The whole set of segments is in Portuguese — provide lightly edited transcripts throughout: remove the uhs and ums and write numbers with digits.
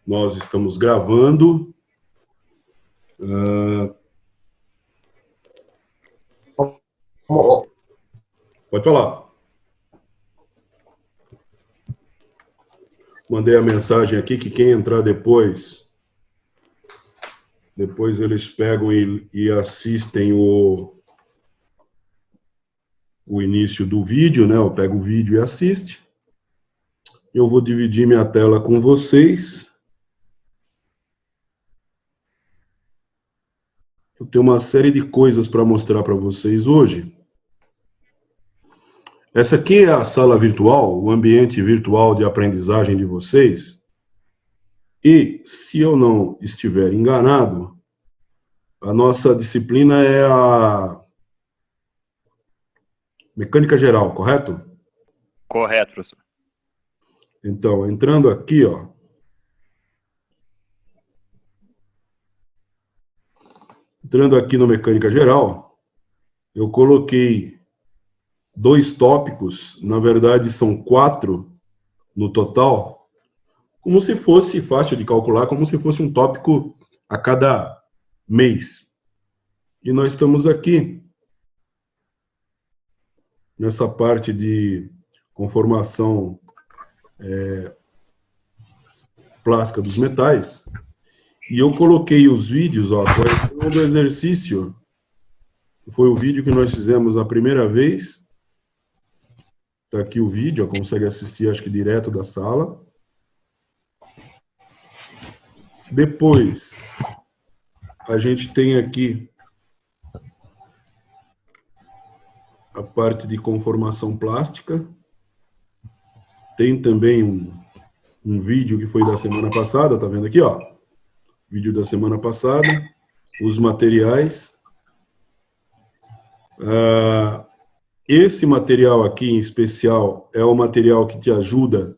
Nós estamos gravando. Pode falar. Mandei a mensagem aqui que quem entrar depois eles pegam e assistem o início do vídeo, né? Eu pego o vídeo e assiste. Eu vou dividir minha tela com vocês. Eu tenho uma série de coisas para mostrar para vocês hoje. Essa aqui é a sala virtual, o ambiente virtual de aprendizagem de vocês. E, se eu não estiver enganado, a nossa disciplina é a mecânica geral, correto? Correto, professor. Então, entrando aqui, ó. Entrando aqui no mecânica geral, eu coloquei 2 tópicos, na verdade são 4 no total, como se fosse fácil de calcular, como se fosse um tópico a cada mês. E nós estamos aqui nessa parte de conformação plástica dos metais, e eu coloquei os vídeos, ó, a correção do exercício, foi o vídeo que nós fizemos a primeira vez. Está aqui o vídeo, ó, consegue assistir, acho que direto da sala. Depois, a gente tem aqui a parte de conformação plástica. Tem também um vídeo que foi da semana passada, tá vendo aqui, ó? Vídeo da semana passada, os materiais. Esse material aqui, em especial, é o material que te ajuda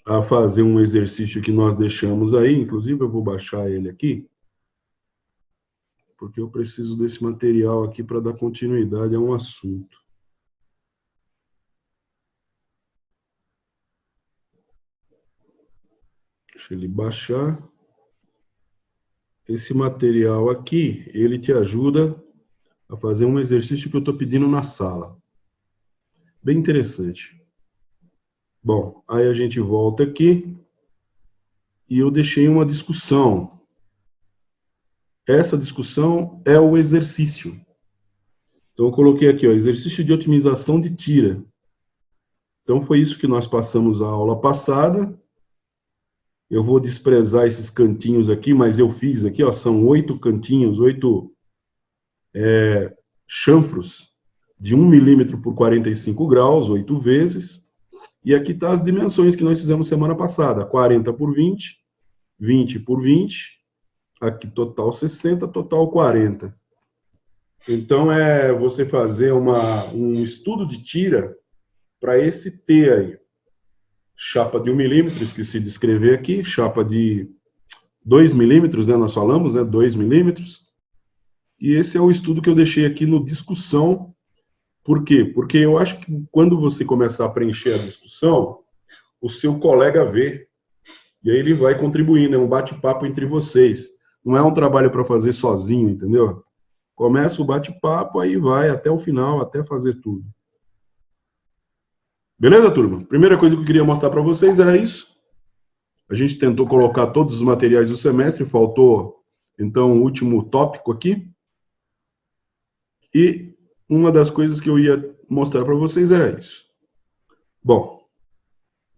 a fazer um exercício que nós deixamos aí. Inclusive, eu vou baixar ele aqui, porque eu preciso desse material aqui para dar continuidade a um assunto. Deixa ele baixar. Esse material aqui, ele te ajuda a fazer um exercício que eu estou pedindo na sala. Bem interessante. Bom, aí a gente volta aqui e eu deixei uma discussão. Essa discussão é o exercício. Então eu coloquei aqui, ó, exercício de otimização de tira. Então foi isso que nós passamos a aula passada. Eu vou desprezar esses cantinhos aqui, mas eu fiz aqui, ó, são 8 cantinhos, 8 chanfros de 1 milímetro por 45 graus, 8 vezes. E aqui tá as dimensões que nós fizemos semana passada, 40 por 20, 20 por 20, aqui total 60, total 40. Então, é você fazer um estudo de tira para esse T aí. Chapa de 1 milímetro, esqueci de escrever aqui, chapa de 2 milímetros, né, nós falamos, né, 2 milímetros. E esse é o estudo que eu deixei aqui no discussão. Por quê? Porque eu acho que quando você começar a preencher a discussão, o seu colega vê, e aí ele vai contribuindo, é um bate-papo entre vocês. Não é um trabalho para fazer sozinho, entendeu? Começa o bate-papo, aí vai até o final, até fazer tudo. Beleza, turma? Primeira coisa que eu queria mostrar para vocês era isso. A gente tentou colocar todos os materiais do semestre, faltou, então, o último tópico aqui. E uma das coisas que eu ia mostrar para vocês era isso. Bom,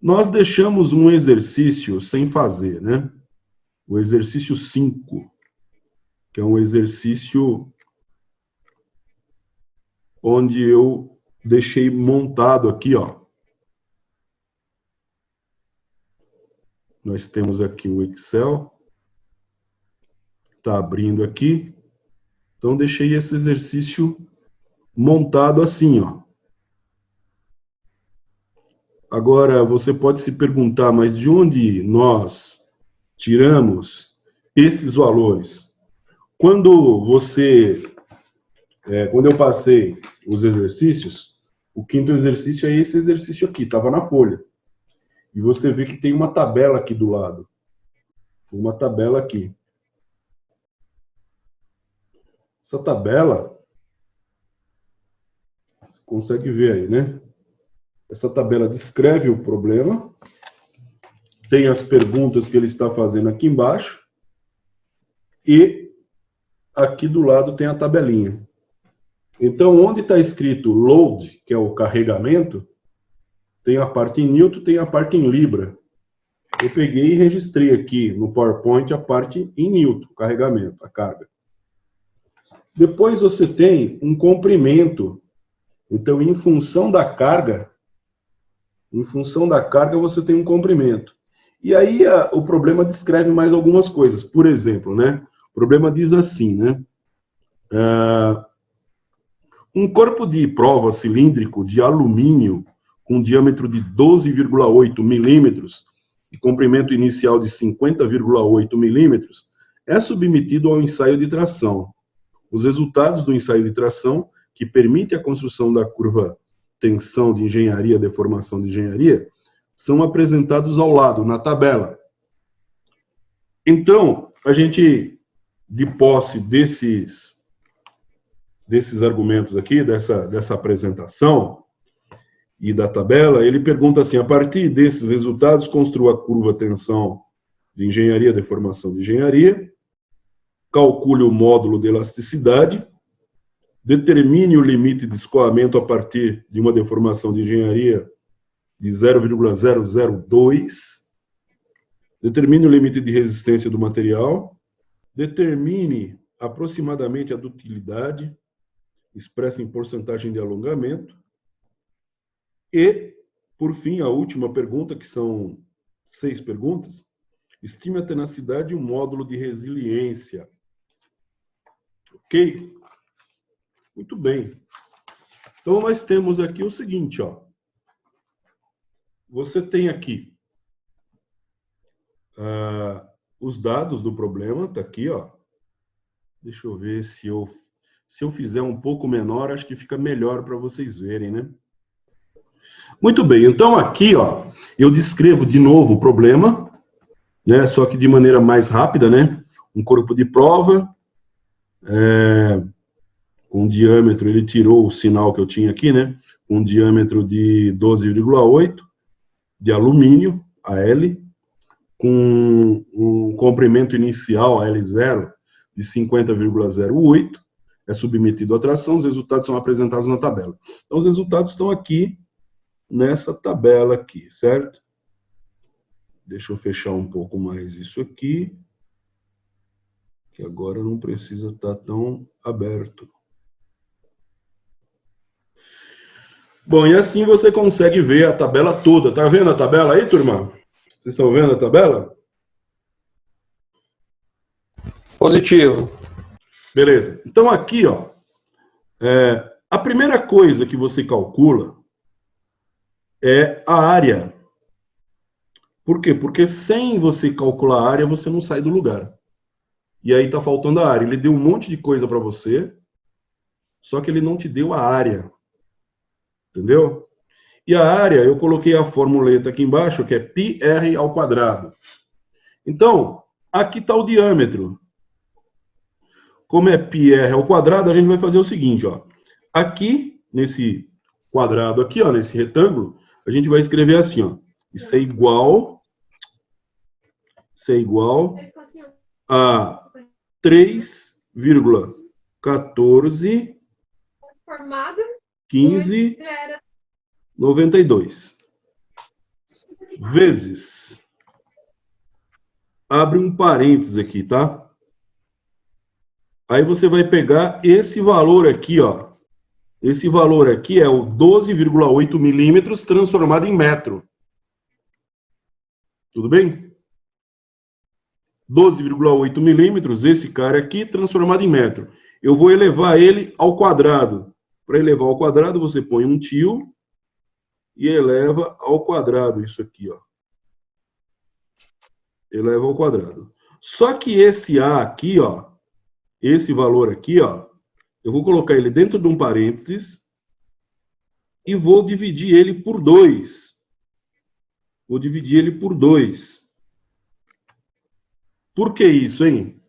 nós deixamos um exercício sem fazer, né? O exercício 5, que é um exercício onde eu deixei montado aqui, ó. Nós temos aqui o Excel. Está abrindo aqui. Então, deixei esse exercício montado assim, ó. Agora, você pode se perguntar, mas de onde nós tiramos estes valores? Quando eu passei os exercícios, o 5º exercício é esse exercício aqui, estava na folha. E você vê que tem uma tabela aqui do lado. uma tabela aqui. Essa tabela, você consegue ver aí, né? Essa tabela descreve o problema, tem as perguntas que ele está fazendo aqui embaixo, e aqui do lado tem a tabelinha. Então, onde está escrito load, que é o carregamento, tem a parte em Newton, tem a parte em Libra. Eu peguei e registrei aqui no PowerPoint a parte em Newton, carregamento, a carga. Depois você tem um comprimento. Então, em função da carga, você tem um comprimento. E aí o problema descreve mais algumas coisas. Por exemplo, né? O problema diz assim, né? Um corpo de prova cilíndrico de alumínio com diâmetro de 12,8 milímetros e comprimento inicial de 50,8 milímetros é submetido ao ensaio de tração. Os resultados do ensaio de tração, que permite a construção da curva tensão de engenharia, deformação de engenharia, são apresentados ao lado, na tabela. Então, a gente, de posse desses argumentos aqui, dessa apresentação e da tabela, ele pergunta assim, a partir desses resultados, construa a curva tensão de engenharia, deformação de engenharia, calcule o módulo de elasticidade, determine o limite de escoamento a partir de uma deformação de engenharia de 0,002, determine o limite de resistência do material, determine aproximadamente a dutilidade, expressa em porcentagem de alongamento, e, por fim, a última pergunta, que são 6 perguntas, estime a tenacidade e o módulo de resiliência. Ok? Muito bem. Então, nós temos aqui o seguinte, ó. Você tem aqui os dados do problema, tá aqui, ó. Deixa eu ver se eu fizer um pouco menor, acho que fica melhor para vocês verem, né? Muito bem, então aqui, ó, eu descrevo de novo o problema, né? Só que de maneira mais rápida, né? Um corpo de prova, com diâmetro, ele tirou o sinal que eu tinha aqui, né? Um diâmetro de 12,8 de alumínio, AL, com um comprimento inicial, AL0, de 50,08, é submetido à tração, os resultados são apresentados na tabela. Então, os resultados estão aqui, nessa tabela aqui, certo? Deixa eu fechar um pouco mais isso aqui, que agora não precisa estar tão aberto. Bom, e assim você consegue ver a tabela toda. Tá vendo a tabela aí, turma? Vocês estão vendo a tabela? Positivo. Beleza. Então aqui, ó, a primeira coisa que você calcula é a área. Por quê? Porque sem você calcular a área, você não sai do lugar. E aí tá faltando a área. Ele deu um monte de coisa para você, só que ele não te deu a área. Entendeu? E a área, eu coloquei a formuleta aqui embaixo, que é πr ao quadrado. Então, aqui está o diâmetro. Como é πr ao quadrado, a gente vai fazer o seguinte, ó. Aqui, nesse quadrado aqui, ó, nesse retângulo, a gente vai escrever assim, ó. Isso é igual a 3,14 15 92 vezes, abre um parênteses aqui, tá? Aí você vai pegar esse valor aqui, ó. Esse valor aqui é o 12,8 milímetros transformado em metro. Tudo bem? 12,8 milímetros, esse cara aqui, transformado em metro. Eu vou elevar ele ao quadrado. Para elevar ao quadrado, você põe um tio e eleva ao quadrado isso aqui, ó. Eleva ao quadrado. Só que esse A aqui, ó, esse valor aqui, ó, eu vou colocar ele dentro de um parênteses e vou dividir ele por 2. Vou dividir ele por 2. Por que isso, hein?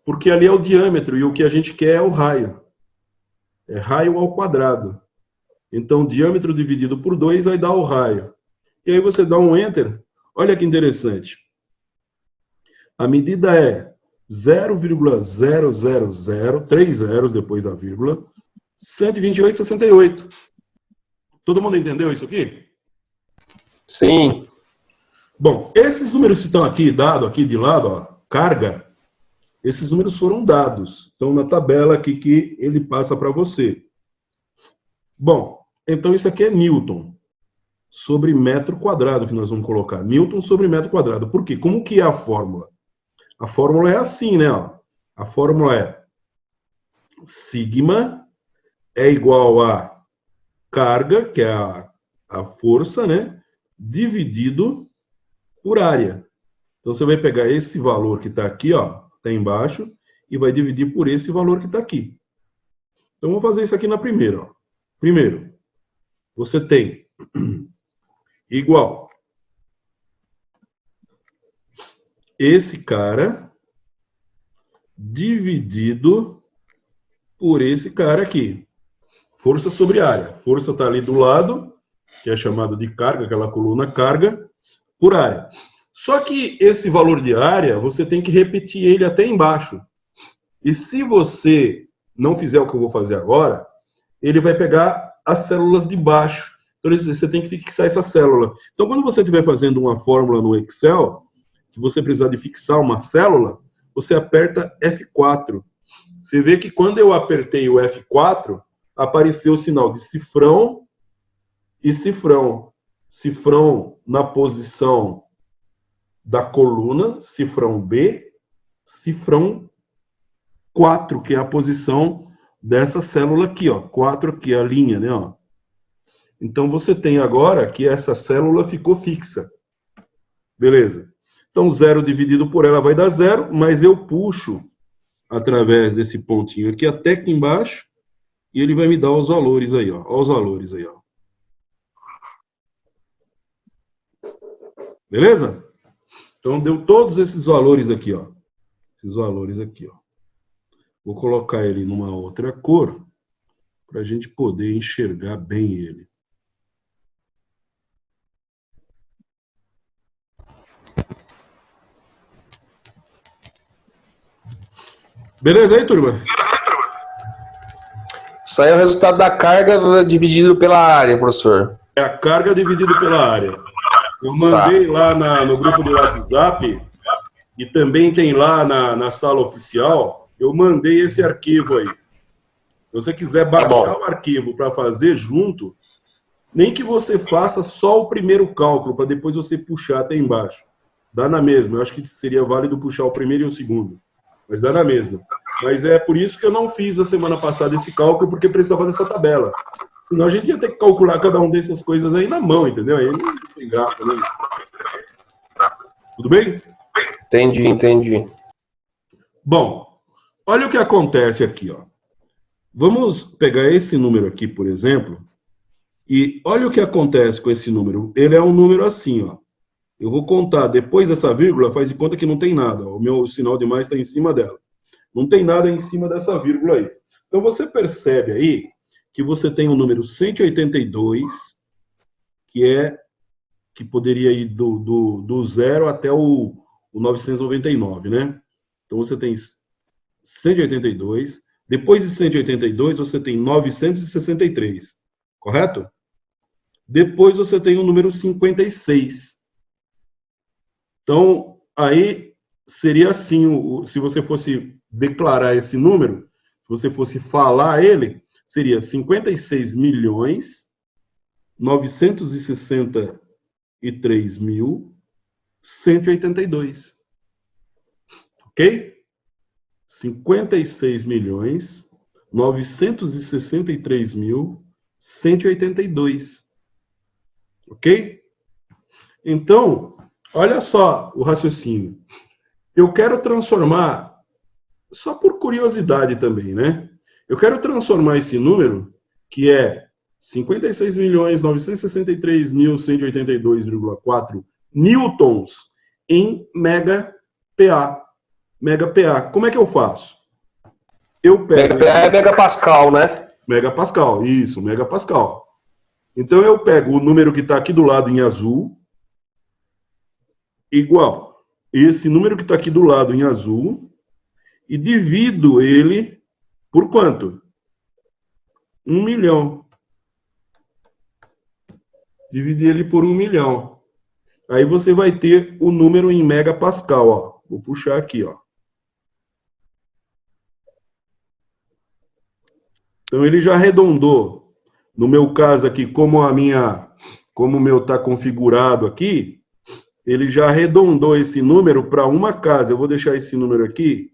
Porque ali é o diâmetro e o que a gente quer é o raio. É raio ao quadrado. Então, o diâmetro dividido por 2 vai dar o raio. E aí você dá um Enter. Olha que interessante. A medida é 0,000, 3 zeros depois da vírgula, 128,68. Todo mundo entendeu isso aqui? Sim. Bom, esses números que estão aqui, dado aqui de lado, ó, carga, esses números foram dados. Estão na tabela aqui que ele passa para você. Bom, então isso aqui é Newton sobre metro quadrado que nós vamos colocar. Newton sobre metro quadrado. Por quê? Como que é a fórmula? A fórmula é assim, né? Ó. A fórmula é sigma é igual a carga, que é a força, né? Dividido por área. Então, você vai pegar esse valor que está aqui, ó, está embaixo, e vai dividir por esse valor que está aqui. Então, vamos fazer isso aqui na primeira. Ó. Primeiro, você tem igual esse cara dividido por esse cara aqui. Força sobre área. Força está ali do lado, que é chamada de carga, aquela coluna carga, por área. Só que esse valor de área, você tem que repetir ele até embaixo. E se você não fizer o que eu vou fazer agora, ele vai pegar as células de baixo. Então, você tem que fixar essa célula. Então, quando você estiver fazendo uma fórmula no Excel, que você precisar de fixar uma célula, você aperta F4. Você vê que quando eu apertei o F4, apareceu o sinal de cifrão e cifrão. Cifrão na posição da coluna, cifrão B, cifrão 4, que é a posição dessa célula aqui, ó. 4 aqui, a linha, né, ó. Então, você tem agora que essa célula ficou fixa. Beleza. Então, 0 dividido por ela vai dar 0, mas eu puxo através desse pontinho aqui até aqui embaixo e ele vai me dar os valores aí, ó. Ó os valores aí, ó. Beleza? Então, deu todos esses valores aqui, ó. Esses valores aqui, ó. Vou colocar ele numa outra cor para a gente poder enxergar bem ele. Beleza aí, turma? Isso aí é o resultado da carga dividido pela área, professor. É a carga dividida pela área. Eu mandei lá no grupo do WhatsApp e também tem lá na sala oficial, eu mandei esse arquivo aí. Se você quiser baixar o arquivo para fazer junto, nem que você faça só o primeiro cálculo, para depois você puxar até embaixo. Dá na mesma. Eu acho que seria válido puxar o primeiro e o segundo. Mas dá na mesma. Mas é por isso que eu não fiz a semana passada esse cálculo, porque precisava dessa tabela. Senão a gente ia ter que calcular cada uma dessas coisas aí na mão, entendeu? Aí não tem graça, né? Tudo bem? Entendi. Bom, olha o que acontece aqui, ó. Vamos pegar esse número aqui, por exemplo, e olha o que acontece com esse número. Ele é um número assim, ó. Eu vou contar, depois dessa vírgula, faz de conta que não tem nada. Ó. O meu sinal de mais está em cima dela. Não tem nada em cima dessa vírgula aí. Então, você percebe aí que você tem o número 182, que poderia ir do 0 até o 999, né? Então, você tem 182. Depois de 182, você tem 963, correto? Depois você tem o número 56. Então, aí seria assim, se você fosse declarar esse número, se você fosse falar ele, seria 56.963.182. Ok? 56.963.182. Ok? Então, olha só o raciocínio. Eu quero transformar, só por curiosidade também, né? Eu quero transformar esse número, que é 56.963.182,4 newtons, em mega PA. Mega-PA. Como é que eu faço? Eu pego... Mega-PA é megapascal, né? Megapascal, isso, megapascal. Então eu pego o número que está aqui do lado em azul, igual esse número que está aqui do lado em azul, e divido ele por quanto? 1 milhão. Dividi ele por 1 milhão. Aí você vai ter o número em megapascal, ó. Vou puxar aqui, ó. Então ele já arredondou. No meu caso aqui, como o meu está configurado aqui, ele já arredondou esse número para uma casa. Eu vou deixar esse número aqui,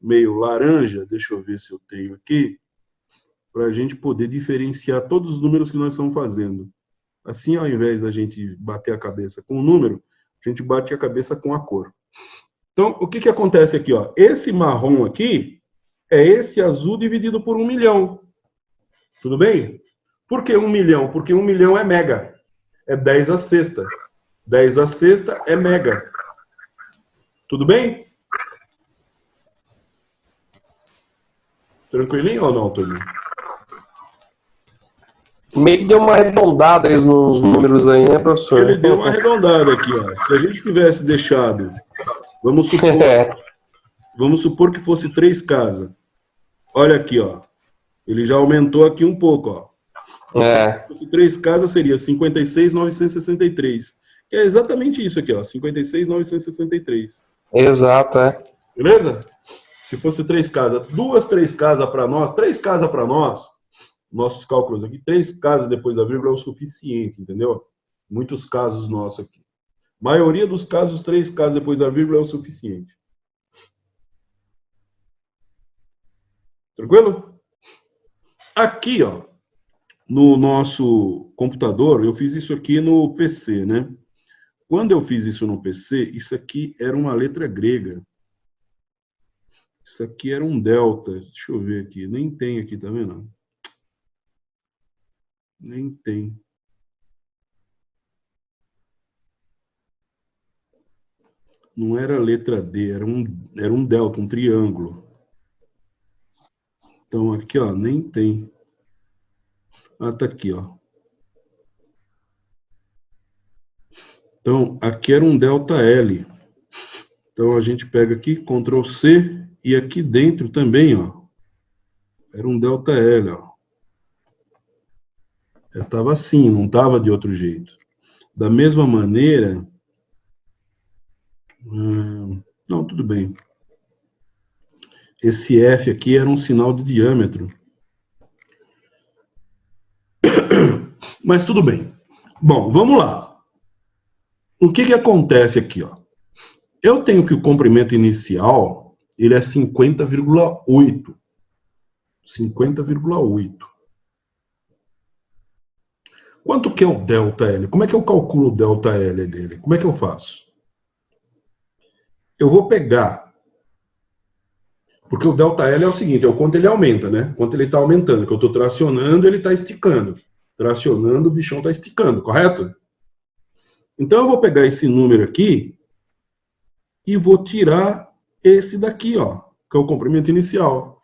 meio laranja, deixa eu ver se eu tenho aqui, para a gente poder diferenciar todos os números que nós estamos fazendo. Assim, ao invés da gente bater a cabeça com o número, a gente bate a cabeça com a cor. Então, o que que acontece aqui, ó? Esse marrom aqui é esse azul dividido por 1 milhão. Tudo bem? Por que 1 milhão? Porque 1 milhão é mega. É 10 à sexta. 10 à sexta é mega. Tudo bem? Tranquilinho ou não, Toninho? Meio que deu uma arredondada aí nos números aí, né, professor? Ele deu uma arredondada aqui, ó. Se a gente tivesse deixado, vamos supor que fosse 3 casas. Olha aqui, ó. Ele já aumentou aqui um pouco, ó. Se fosse 3 casas, seria 56.963. Que é exatamente isso aqui, ó. 56.963. Exato, é. Beleza? Se fosse 3 casas, 3 casas para nós, 3 casas para nós, nossos cálculos aqui, 3 casas depois da vírgula é o suficiente, entendeu? Muitos casos nossos aqui. Maioria dos casos, 3 casas depois da vírgula é o suficiente. Tranquilo? Aqui, ó, no nosso computador, eu fiz isso aqui no PC, né? Quando eu fiz isso no PC, isso aqui era uma letra grega. Isso aqui era um delta. Deixa eu ver aqui. Nem tem aqui, tá vendo? Nem tem. Não era letra D, era um delta, um triângulo. Então aqui, ó, nem tem. Ah, tá aqui, ó. Então, aqui era um delta L. Então a gente pega aqui, Ctrl C, e aqui dentro também, ó. Era um delta L, ó. Estava assim, não estava de outro jeito. Da mesma maneira... não, tudo bem. Esse F aqui era um sinal de diâmetro. Mas tudo bem. Bom, vamos lá. O que que acontece aqui, ó? Eu tenho que o comprimento inicial, ele é 50,8. 50,8. Quanto que é o ΔL? Como é que eu calculo o ΔL dele? Como é que eu faço? Eu vou pegar... Porque o ΔL é o seguinte, é o quanto ele aumenta, né? Quanto ele está aumentando, que eu estou tracionando, ele está esticando. Tracionando, o bichão está esticando, correto? Então eu vou pegar esse número aqui e vou tirar esse daqui, ó, que é o comprimento inicial.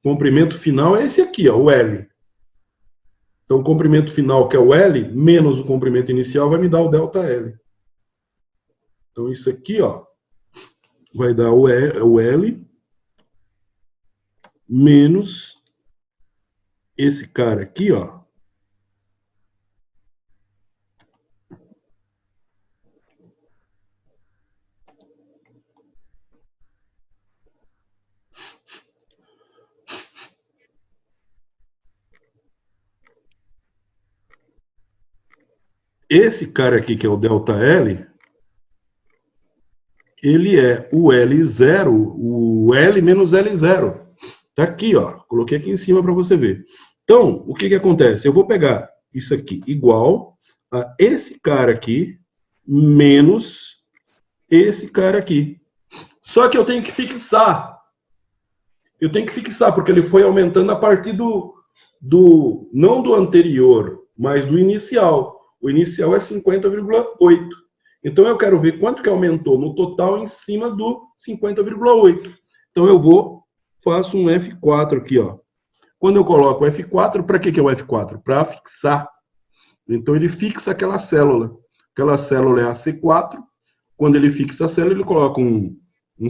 O comprimento final é esse aqui, ó, o L. Então o comprimento final, que é o L, menos o comprimento inicial, vai me dar o ΔL. Então isso aqui, ó, vai dar o L menos esse cara aqui, ó. Esse cara aqui, que é o ΔL, ele é o L0, o L menos L0. Tá aqui, ó. Coloquei aqui em cima para você ver. Então, o que que acontece? Eu vou pegar isso aqui igual a esse cara aqui menos esse cara aqui. Só que eu tenho que fixar. Eu tenho que fixar, porque ele foi aumentando a partir não do anterior, mas do inicial. O inicial é 50,8. Então, eu quero ver quanto que aumentou no total em cima do 50,8. Então, faço um F4 aqui, ó. Quando eu coloco o F4, para que é o F4? Para fixar. Então, ele fixa aquela célula. Aquela célula é a C4. Quando ele fixa a célula, ele coloca um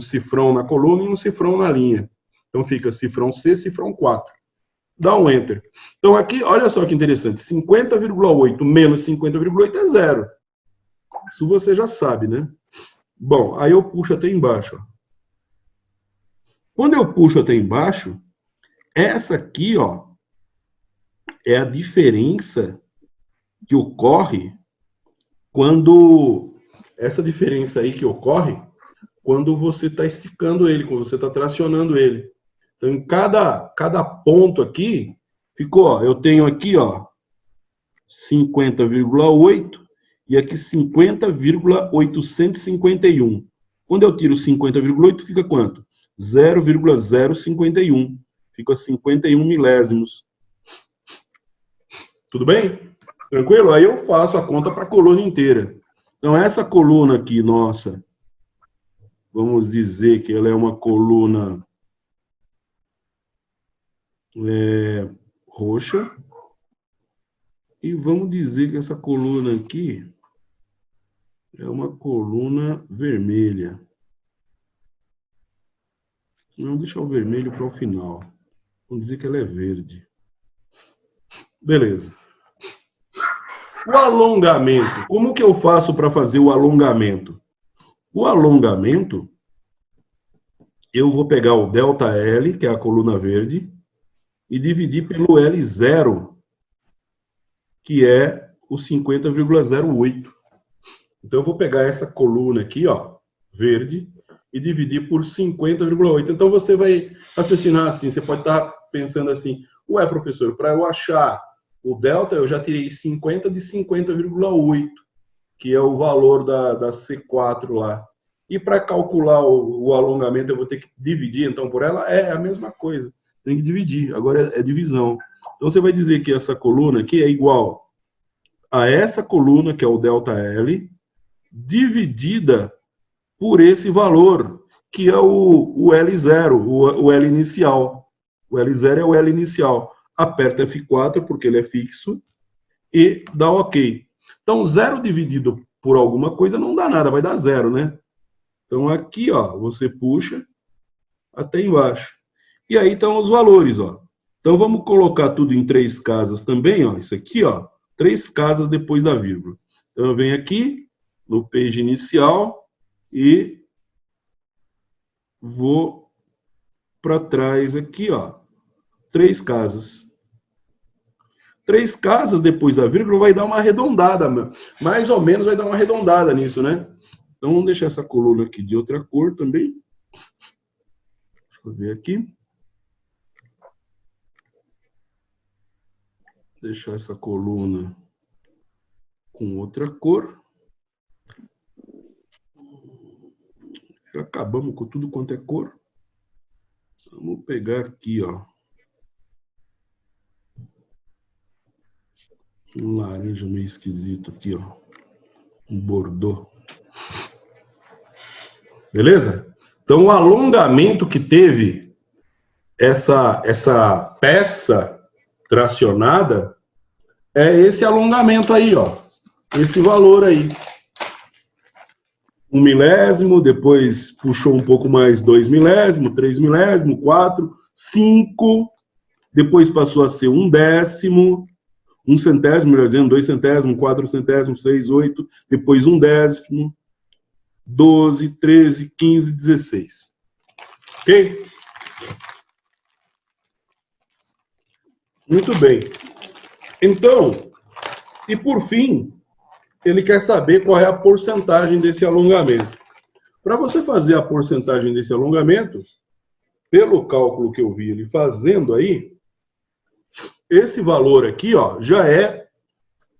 cifrão na coluna e um cifrão na linha. Então, fica cifrão C, cifrão 4. Dá um Enter. Então, aqui, olha só que interessante. 50,8 menos 50,8 é zero. Isso você já sabe, né? Bom, aí eu puxo até embaixo. Ó. Quando eu puxo até embaixo, essa aqui, ó, é a diferença que ocorre quando... Essa diferença aí que ocorre quando você está esticando ele, quando você está tracionando ele. Então, em cada ponto aqui, ficou, ó, eu tenho aqui, ó, 50,8 e aqui 50,851. Quando eu tiro 50,8, fica quanto? 0,051. Fica 51 milésimos. Tudo bem? Tranquilo? Aí eu faço a conta para a coluna inteira. Então, essa coluna aqui, nossa, vamos dizer que ela é uma coluna roxa. E vamos dizer que essa coluna aqui é uma coluna vermelha. Vamos deixar o vermelho para o final. Vamos dizer que ela é verde. Beleza. O alongamento. Como que eu faço para fazer o alongamento? O alongamento, eu vou pegar o ΔL, que é a coluna verde, e dividir pelo L0, que é o 50,08. Então, eu vou pegar essa coluna aqui, ó, verde, e dividir por 50,8. Então, você vai raciocinar assim, você pode estar pensando assim, ué, professor, para eu achar o delta, eu já tirei 50 de 50,8, que é o valor da C4 lá. E para calcular o alongamento, eu vou ter que dividir, então, por ela? É a mesma coisa. Tem que dividir. Agora é divisão. Então, você vai dizer que essa coluna aqui é igual a essa coluna, que é o ΔL, dividida por esse valor, que é o L0, o L inicial. O L0 é o L inicial. Aperta F4, porque ele é fixo, e dá OK. Então, 0 dividido por alguma coisa não dá nada, vai dar 0, né? Então, aqui, ó, você puxa até embaixo. E aí estão os valores, ó. Então, vamos colocar tudo em 3 casas também, ó. Isso aqui, ó, 3 casas depois da vírgula. Então, eu venho aqui no page inicial e vou para trás aqui, ó. 3 casas. 3 casas depois da vírgula vai dar uma arredondada, mais ou menos vai dar uma arredondada nisso, né? Então, vamos deixar essa coluna aqui de outra cor também. Deixa eu ver aqui. Deixar essa coluna com outra cor. Já acabamos com tudo quanto é cor. Vamos pegar aqui, ó. Um laranja meio esquisito aqui, ó. Um bordô. Beleza? Então, o alongamento que teve essa peça tracionada é esse alongamento aí, ó. Esse valor aí. 1 milésimo, depois puxou um pouco mais 2 milésimos, 3 milésimos, 4, 5, depois passou a ser 1/10, 1 centésimo, melhor dizendo, 2 centésimos, 4 centésimos, 6, 8, depois 1/10, 12, 13, 15, 16. Ok? Muito bem. Então, e por fim, ele quer saber qual é a porcentagem desse alongamento. Para você fazer a porcentagem desse alongamento, pelo cálculo que eu vi ele fazendo aí, esse valor aqui, ó, já é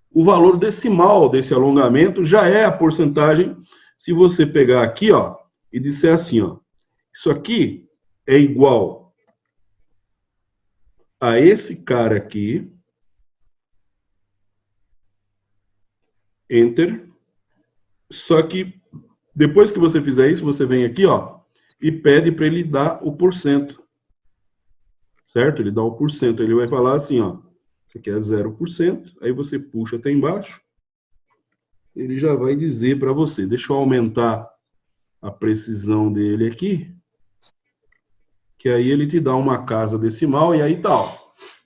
o valor decimal desse alongamento, já é a porcentagem. Se você pegar aqui, ó, e disser assim, ó, isso aqui é igual a esse cara aqui, Enter, Só que depois que você fizer isso, você vem aqui, ó, e pede para ele dar o porcento. Certo? Ele dá o porcento. Ele vai falar assim, ó, isso aqui é 0%, aí você puxa até embaixo, ele já vai dizer para você. Deixa eu aumentar a precisão dele aqui, que aí ele te dá uma casa decimal, e aí tá, ó,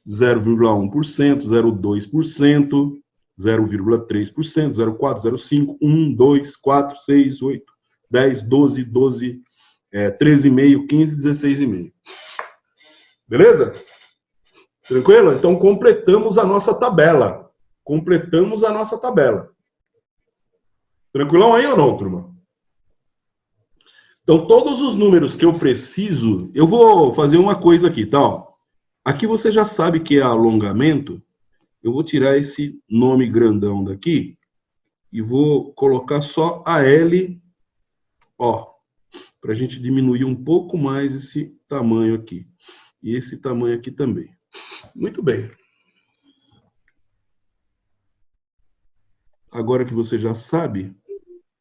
0,1%, 0,2%, 0,3%, 0,4%, 0,5%, 1, 2, 4, 6, 8, 10, 12, 12, 13,5, 15, 16,5. Beleza? Tranquilo? Então, completamos a nossa tabela. Completamos a nossa tabela. Tranquilão aí ou não, turma? Então, todos os números que eu preciso, eu vou fazer uma coisa aqui, tá? Ó, aqui você já sabe que é alongamento. Eu vou tirar esse nome grandão daqui e vou colocar só a L, ó, para a gente diminuir um pouco mais esse tamanho aqui. E esse tamanho aqui também. Muito bem. Agora que você já sabe,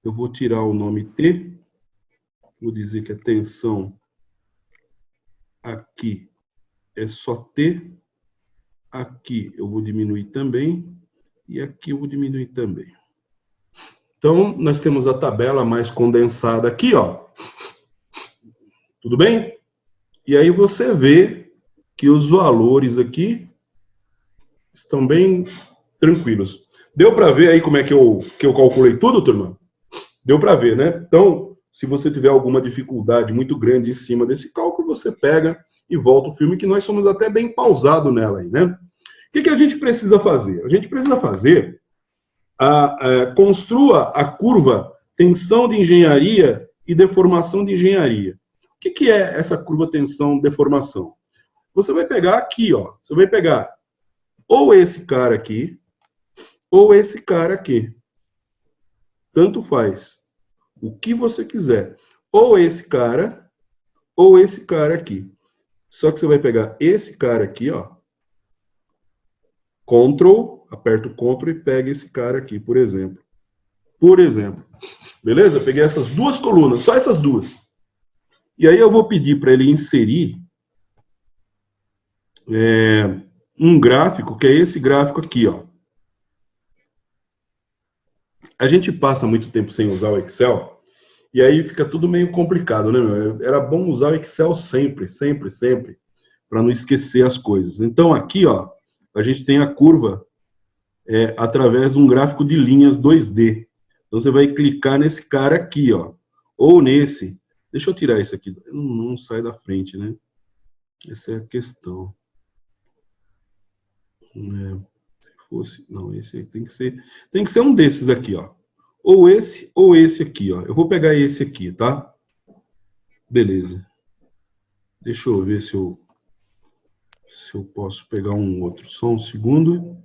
eu vou tirar o nome T. Vou dizer que a tensão aqui é só T. Aqui eu vou diminuir também. E aqui eu vou diminuir também. Então, nós temos a tabela mais condensada aqui, ó. Tudo bem? E aí você vê que os valores aqui estão bem tranquilos. Deu para ver aí como é que eu calculei tudo, turma? Deu para ver, né? Então, se você tiver alguma dificuldade muito grande em cima desse cálculo, você pega e volta o filme, que nós somos até bem pausado nela aí, né? O que a gente precisa fazer? A gente precisa fazer construa a curva tensão de engenharia e deformação de engenharia. O que é essa curva tensão deformação? Você vai pegar aqui, ó. Você vai pegar ou esse cara aqui, ou esse cara aqui. Tanto faz. O que você quiser. Ou esse cara aqui. Só que você vai pegar esse cara aqui, ó. Ctrl, aperta o Ctrl e pega esse cara aqui, por exemplo. Por exemplo. Beleza? Peguei essas duas colunas, só essas duas. E aí eu vou pedir para ele inserir um gráfico, que é esse gráfico aqui, ó. A gente passa muito tempo sem usar o Excel, e aí fica tudo meio complicado, né, meu? Era bom usar o Excel sempre, sempre, sempre, para não esquecer as coisas. Então, aqui, ó, a gente tem a curva através de um gráfico de linhas 2D. Então, você vai clicar nesse cara aqui, ó, ou nesse. Deixa eu tirar isso aqui. Não sai da frente, né? Essa é a questão. Se fosse... Não, esse aí tem que ser um desses aqui, ó. Ou esse aqui, ó. Eu vou pegar esse aqui, tá? Beleza. Deixa eu ver se eu posso pegar um outro. Só um segundo.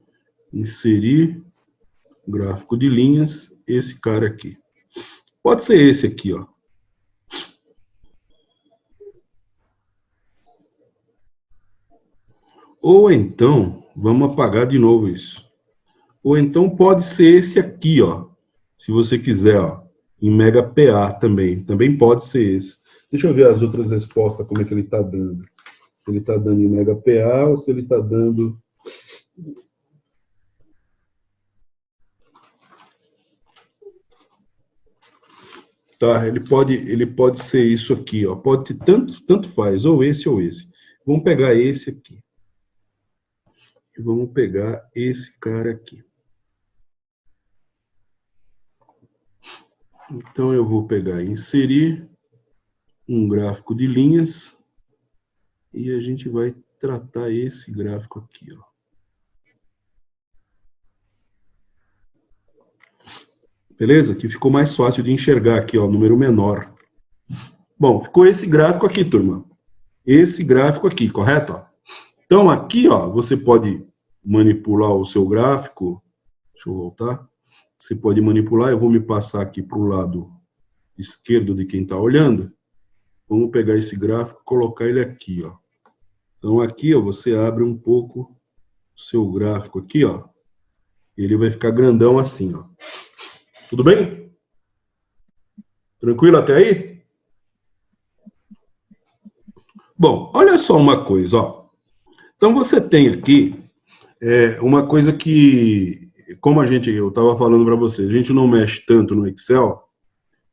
Inserir gráfico de linhas, esse cara aqui. Pode ser esse aqui, ó. Ou então, vamos apagar de novo isso. Ou então pode ser esse aqui, ó. Se você quiser, ó. Em Mega PA também. Também pode ser esse. Deixa eu ver as outras respostas, como é que ele está dando. Se ele está dando em Mega PA ou se ele está dando... Tá, ele pode ser isso aqui, ó. Pode ter tanto faz, ou esse ou esse. Vamos pegar esse aqui. E vamos pegar esse cara aqui. Então, eu vou pegar e inserir um gráfico de linhas e a gente vai tratar esse gráfico aqui, ó. Beleza? Que ficou mais fácil de enxergar aqui, ó, número menor. Bom, ficou esse gráfico aqui, turma. Esse gráfico aqui, correto? Ó. Então, aqui, ó, você pode manipular o seu gráfico. Deixa eu voltar. Você pode manipular. Eu vou me passar aqui para o lado esquerdo de quem está olhando. Vamos pegar esse gráfico e colocar ele aqui, ó. Então, aqui, ó, você abre um pouco o seu gráfico aqui, ó. Ele vai ficar grandão assim, ó. Tudo bem? Tranquilo até aí? Bom, olha só uma coisa, ó. Então você tem aqui uma coisa que, como eu estava falando para vocês, a gente não mexe tanto no Excel,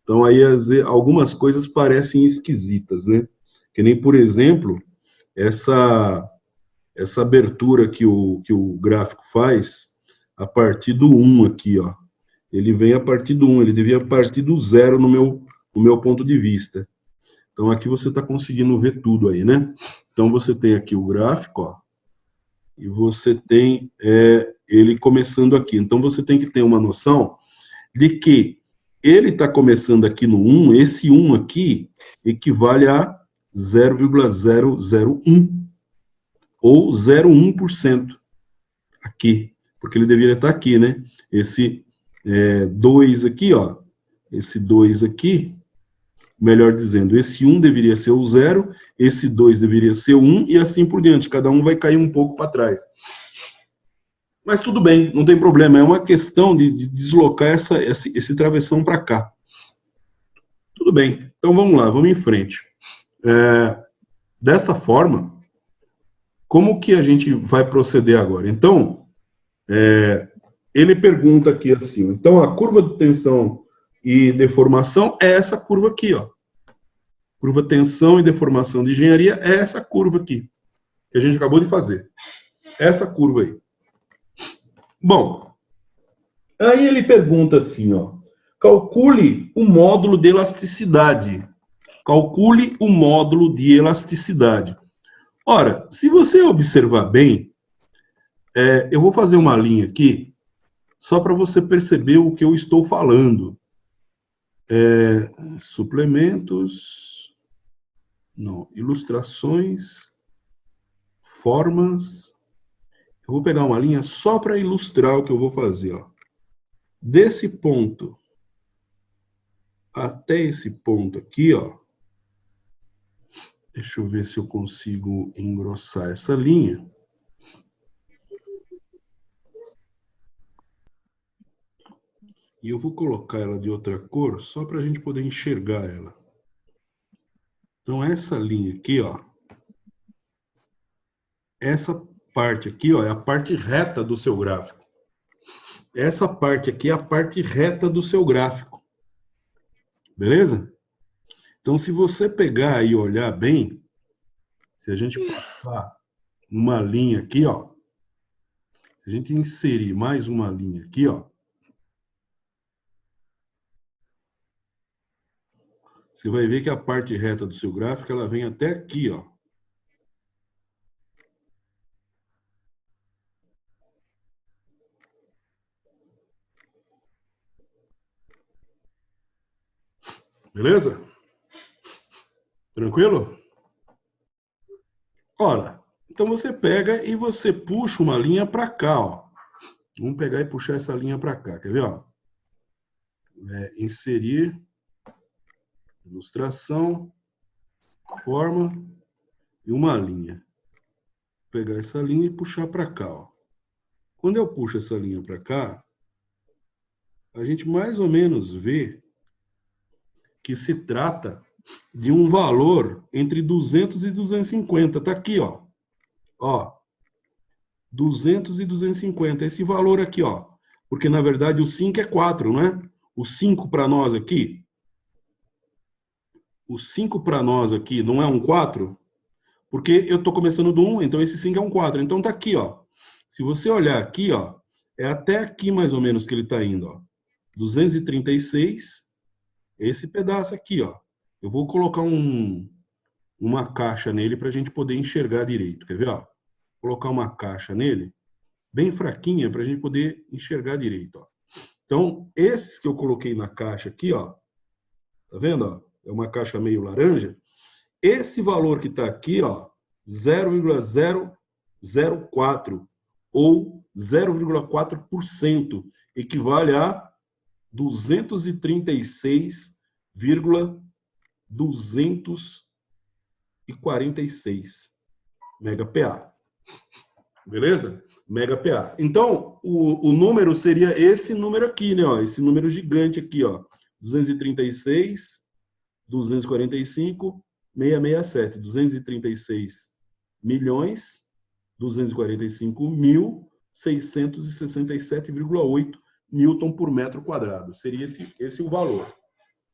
então aí algumas coisas parecem esquisitas, né? Que nem, por exemplo, essa abertura que o gráfico faz a partir do 1 aqui, ó. Ele vem a partir do 1, ele devia partir do 0 no meu ponto de vista. Então aqui você está conseguindo ver tudo aí, né? Então você tem aqui o gráfico, ó, e você tem ele começando aqui. Então você tem que ter uma noção de que ele está começando aqui no 1, esse 1 aqui equivale a 0,001 ou 0,1% aqui, porque ele deveria estar aqui, né? Esse 2 aqui, ó, esse 2 aqui, melhor dizendo, esse 1 deveria ser o 0, esse 2 deveria ser o 1, e assim por diante, cada um vai cair um pouco para trás. Mas tudo bem, não tem problema, é uma questão de deslocar esse travessão para cá. Tudo bem, então vamos lá, vamos em frente. Dessa forma, como que a gente vai proceder agora? Então, ele pergunta aqui assim, então a curva de tensão e deformação é essa curva aqui, ó. Curva tensão e deformação de engenharia é essa curva aqui, que a gente acabou de fazer. Essa curva aí. Bom, aí ele pergunta assim, ó, calcule o módulo de elasticidade. Calcule o módulo de elasticidade. Ora, se você observar bem, eu vou fazer uma linha aqui, só para você perceber o que eu estou falando. Suplementos, não, ilustrações, formas. Eu vou pegar uma linha só para ilustrar o que eu vou fazer, ó. Desse ponto até esse ponto aqui, ó. Deixa eu ver se eu consigo engrossar essa linha. E eu vou colocar ela de outra cor, só para a gente poder enxergar ela. Então, essa linha aqui, ó. Essa parte aqui, ó, é a parte reta do seu gráfico. Essa parte aqui é a parte reta do seu gráfico. Beleza? Então, se você pegar e olhar bem, se a gente passar uma linha aqui, ó. Se a gente inserir mais uma linha aqui, ó. Você vai ver que a parte reta do seu gráfico, ela vem até aqui, ó. Beleza? Tranquilo? Ora, então você pega e você puxa uma linha para cá, ó. Vamos pegar e puxar essa linha para cá, quer ver, ó? Inserir, ilustração, forma e uma linha. Vou pegar essa linha e puxar para cá, ó. Quando eu puxo essa linha para cá, a gente mais ou menos vê que se trata de um valor entre 200 e 250. Tá aqui, ó. Ó. 200 e 250. Esse valor aqui, ó. Porque, na verdade, o 5 é 4, não é? O 5 para nós aqui. O 5 para nós aqui não é um 4? Porque eu estou começando do 1, então esse 5 é um 4. Então tá aqui, ó. Se você olhar aqui, ó, é até aqui mais ou menos que ele está indo, ó. 236, esse pedaço aqui, ó. Eu vou colocar uma caixa nele para a gente poder enxergar direito. Quer ver, ó? Vou colocar uma caixa nele, bem fraquinha, para a gente poder enxergar direito, ó. Então, esses que eu coloquei na caixa aqui, ó. Tá vendo, ó? É uma caixa meio laranja. Esse valor que está aqui, ó, 0,004 ou 0,4% equivale a 236,246 MPa. Beleza? MPa. Então, o número seria esse número aqui, né? Ó, esse número gigante aqui, ó. 236 245.667. 236 milhões, 245.667,8 Newton por metro quadrado. Seria esse o valor.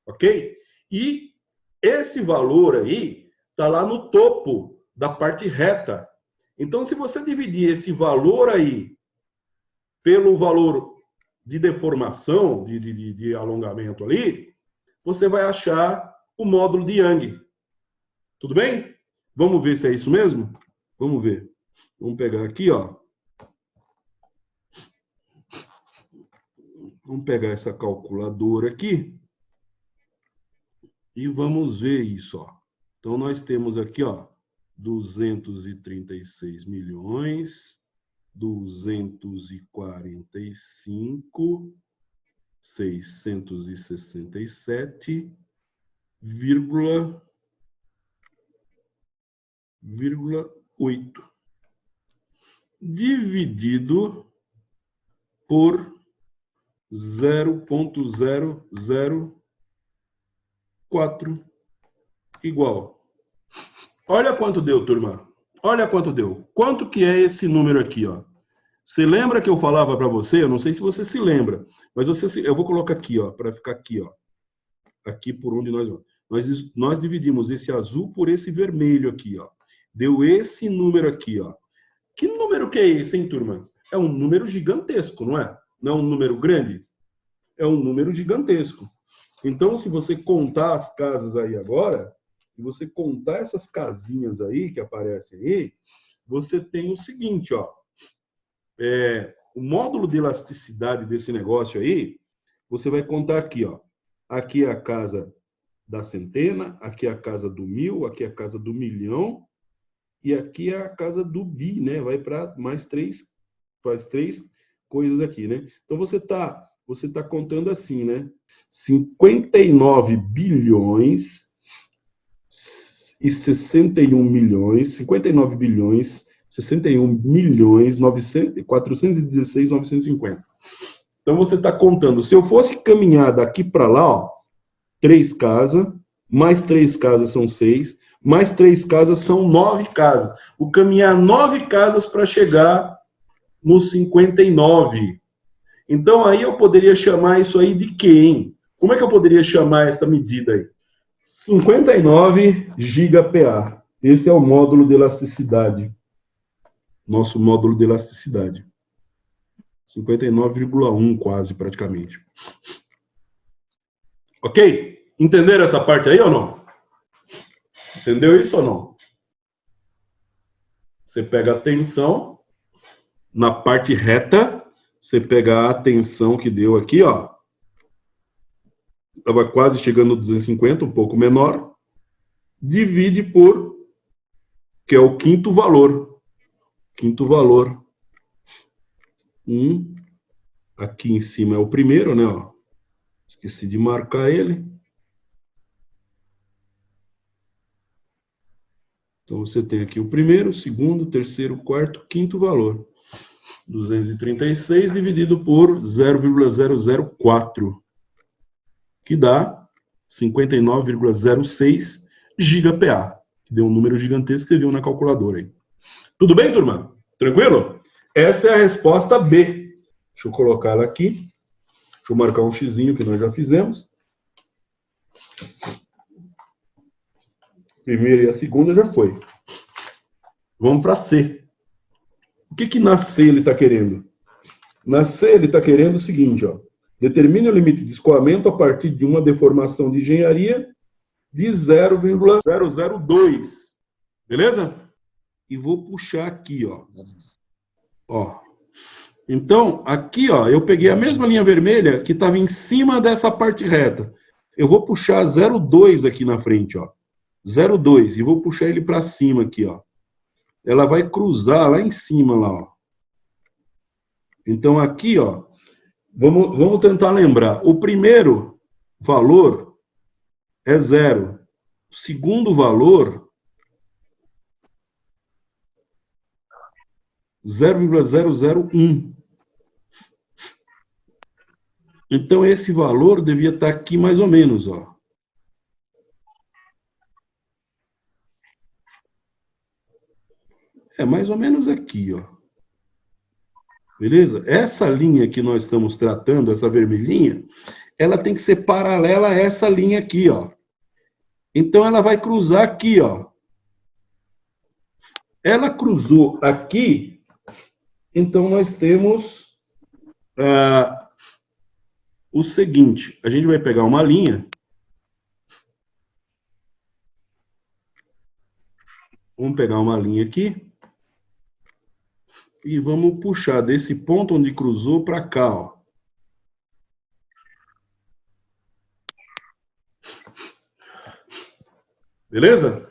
Ok? E esse valor aí está lá no topo da parte reta. Então, se você dividir esse valor aí pelo valor de deformação, de alongamento ali, você vai achar o módulo de Young. Tudo bem? Vamos ver se é isso mesmo? Vamos ver. Vamos pegar aqui, ó. Vamos pegar essa calculadora aqui e vamos ver isso, ó. Então, nós temos aqui, ó, 236 milhões, 245, 667,8 dividido por 0,004 igual. Olha quanto deu, turma. Olha quanto deu. Quanto que é esse número aqui, ó? Você lembra que eu falava para você? Eu não sei se você se lembra, mas eu vou colocar aqui, ó, para ficar aqui, ó. Aqui por onde nós dividimos esse azul por esse vermelho aqui, ó. Deu esse número aqui, ó. Que número que é esse, hein, turma? É um número gigantesco, não é? Não é um número grande? É um número gigantesco. Então, se você contar as casas aí agora, se você contar essas casinhas aí que aparecem aí, você tem o seguinte, ó. O módulo de elasticidade desse negócio aí, você vai contar aqui, ó. Aqui é a casa da centena, aqui é a casa do 1000, aqui é a casa do milhão, e aqui é a casa do bi, né? Vai para mais três coisas aqui, né? Então, você tá contando assim, né? 59 bilhões e 61 milhões, 59 bilhões, 61 milhões, 416.950. Então, você está contando. Se eu fosse caminhar daqui para lá, ó, 3 casas, mais 3 casas são 6, mais 3 casas são 9 casas. Vou caminhar 9 casas para chegar nos 59. Então, aí eu poderia chamar isso aí de quê, hein? Como é que eu poderia chamar essa medida aí? 59 GPa. Esse é o módulo de elasticidade. Nosso módulo de elasticidade. 59,1 quase, praticamente. Ok? Entenderam essa parte aí ou não? Entendeu isso ou não? Você pega a tensão, na parte reta, você pega a tensão que deu aqui, ó. Estava quase chegando a 250, um pouco menor. Divide por, que é o quinto valor. Quinto valor. Aqui em cima é o primeiro, né? Ó. Esqueci de marcar ele. Então, você tem aqui o primeiro, segundo, terceiro, quarto, quinto valor. 236 dividido por 0,004, que dá 59,06 GPa, que deu um número gigantesco que você viu na calculadora aí. Tudo bem, turma? Tranquilo? Essa é a resposta B. Deixa eu colocar ela aqui. Deixa eu marcar um xizinho que nós já fizemos. Primeira e a segunda já foi. Vamos para C. O que na C ele está querendo? Na C ele está querendo o seguinte, ó. Determine o limite de escoamento a partir de uma deformação de engenharia de 0,002. Beleza? E vou puxar aqui, ó. Ó. Então, aqui, ó, eu peguei a mesma linha vermelha que estava em cima dessa parte reta. Eu vou puxar 0,2 aqui na frente, ó. 0,2. E vou puxar ele para cima aqui, ó. Ela vai cruzar lá em cima, lá, ó. Então, aqui, ó, vamos tentar lembrar. O primeiro valor é 0. O segundo valor, 0,001. Então, esse valor devia estar aqui mais ou menos, ó. É mais ou menos aqui, ó. Beleza? Essa linha que nós estamos tratando, essa vermelhinha, ela tem que ser paralela a essa linha aqui, ó. Então, ela vai cruzar aqui, ó. Ela cruzou aqui, então nós temos o seguinte. A gente vai pegar uma linha. Vamos pegar uma linha aqui. E vamos puxar desse ponto onde cruzou para cá, ó. Beleza?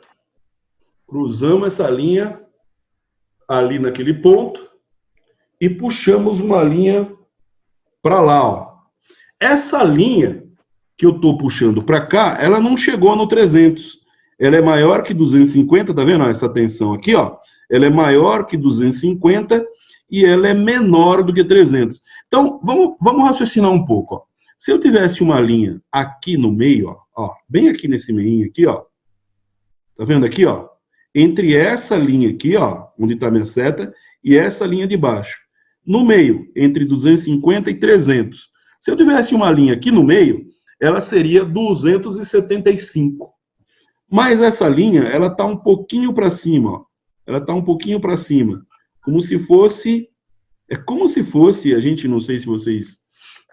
Cruzamos essa linha ali naquele ponto e puxamos uma linha para lá, ó. Essa linha que eu estou puxando para cá, ela não chegou no 300. Ela é maior que 250, tá vendo essa tensão aqui, ó? Ela é maior que 250 e ela é menor do que 300. Então, vamos raciocinar um pouco, ó. Se eu tivesse uma linha aqui no meio, ó, bem aqui nesse meio aqui, ó. Tá vendo aqui, ó? Entre essa linha aqui, ó, onde está minha seta, e essa linha de baixo. No meio, entre 250 e 300. Se eu tivesse uma linha aqui no meio, ela seria 275. Mas essa linha, ela está um pouquinho para cima, ó. Ela está um pouquinho para cima. Como se fosse... É como se fosse, a gente, não sei se vocês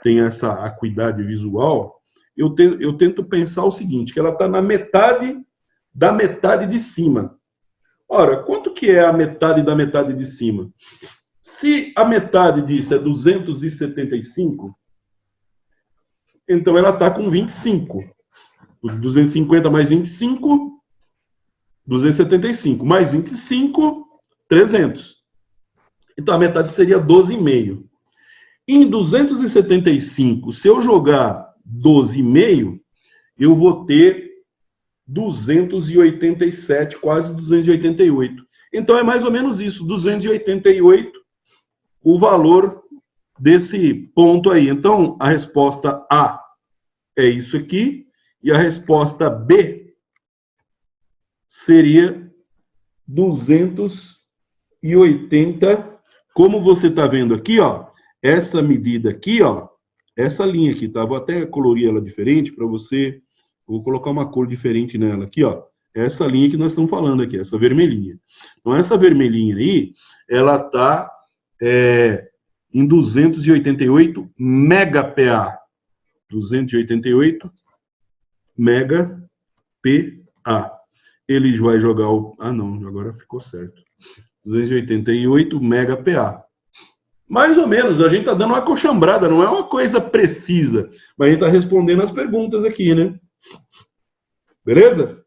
têm essa acuidade visual, eu tento pensar o seguinte, que ela está na metade da metade de cima. Ora, quanto que é a metade da metade de cima? Se a metade disso é 275, então ela está com 25. 250 mais 25, 275. Mais 25, 300. Então a metade seria 12,5. Em 275, se eu jogar 12,5, eu vou ter 287, quase 288. Então é mais ou menos isso, 288, o valor desse ponto aí. Então a resposta A é isso aqui, e a resposta B seria 280. Como você está vendo aqui, ó, essa medida aqui, ó, essa linha aqui, tá? Vou até colorir ela diferente para você. Vou colocar uma cor diferente nela aqui, ó. Essa linha que nós estamos falando aqui, essa vermelhinha. Então, essa vermelhinha aí, ela está em 288 MPa. 288 MPa. Ele vai jogar o... Ah, não, agora ficou certo. 288 MPa. Mais ou menos, a gente está dando uma coxambrada, não é uma coisa precisa, mas a gente está respondendo as perguntas aqui, né? Beleza?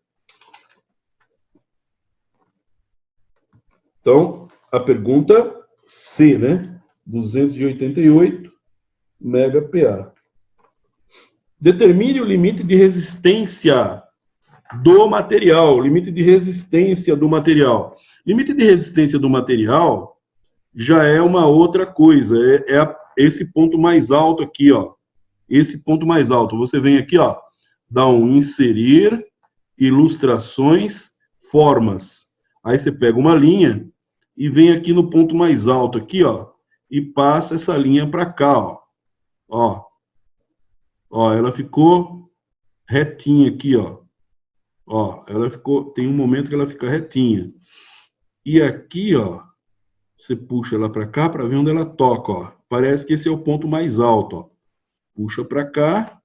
Então, a pergunta C, né? 288 MPa. Determine o limite de resistência do material. Limite de resistência do material. Limite de resistência do material já é uma outra coisa. Esse ponto mais alto aqui, ó. Esse ponto mais alto. Você vem aqui, ó. Dá um inserir, ilustrações, formas. Aí você pega uma linha e vem aqui no ponto mais alto aqui, ó. E passa essa linha para cá, ó. Ó, ela ficou retinha aqui, ó. Ó, ela ficou... Tem um momento que ela fica retinha. E aqui, ó, você puxa ela para cá para ver onde ela toca, ó. Parece que esse é o ponto mais alto, ó. Puxa para cá,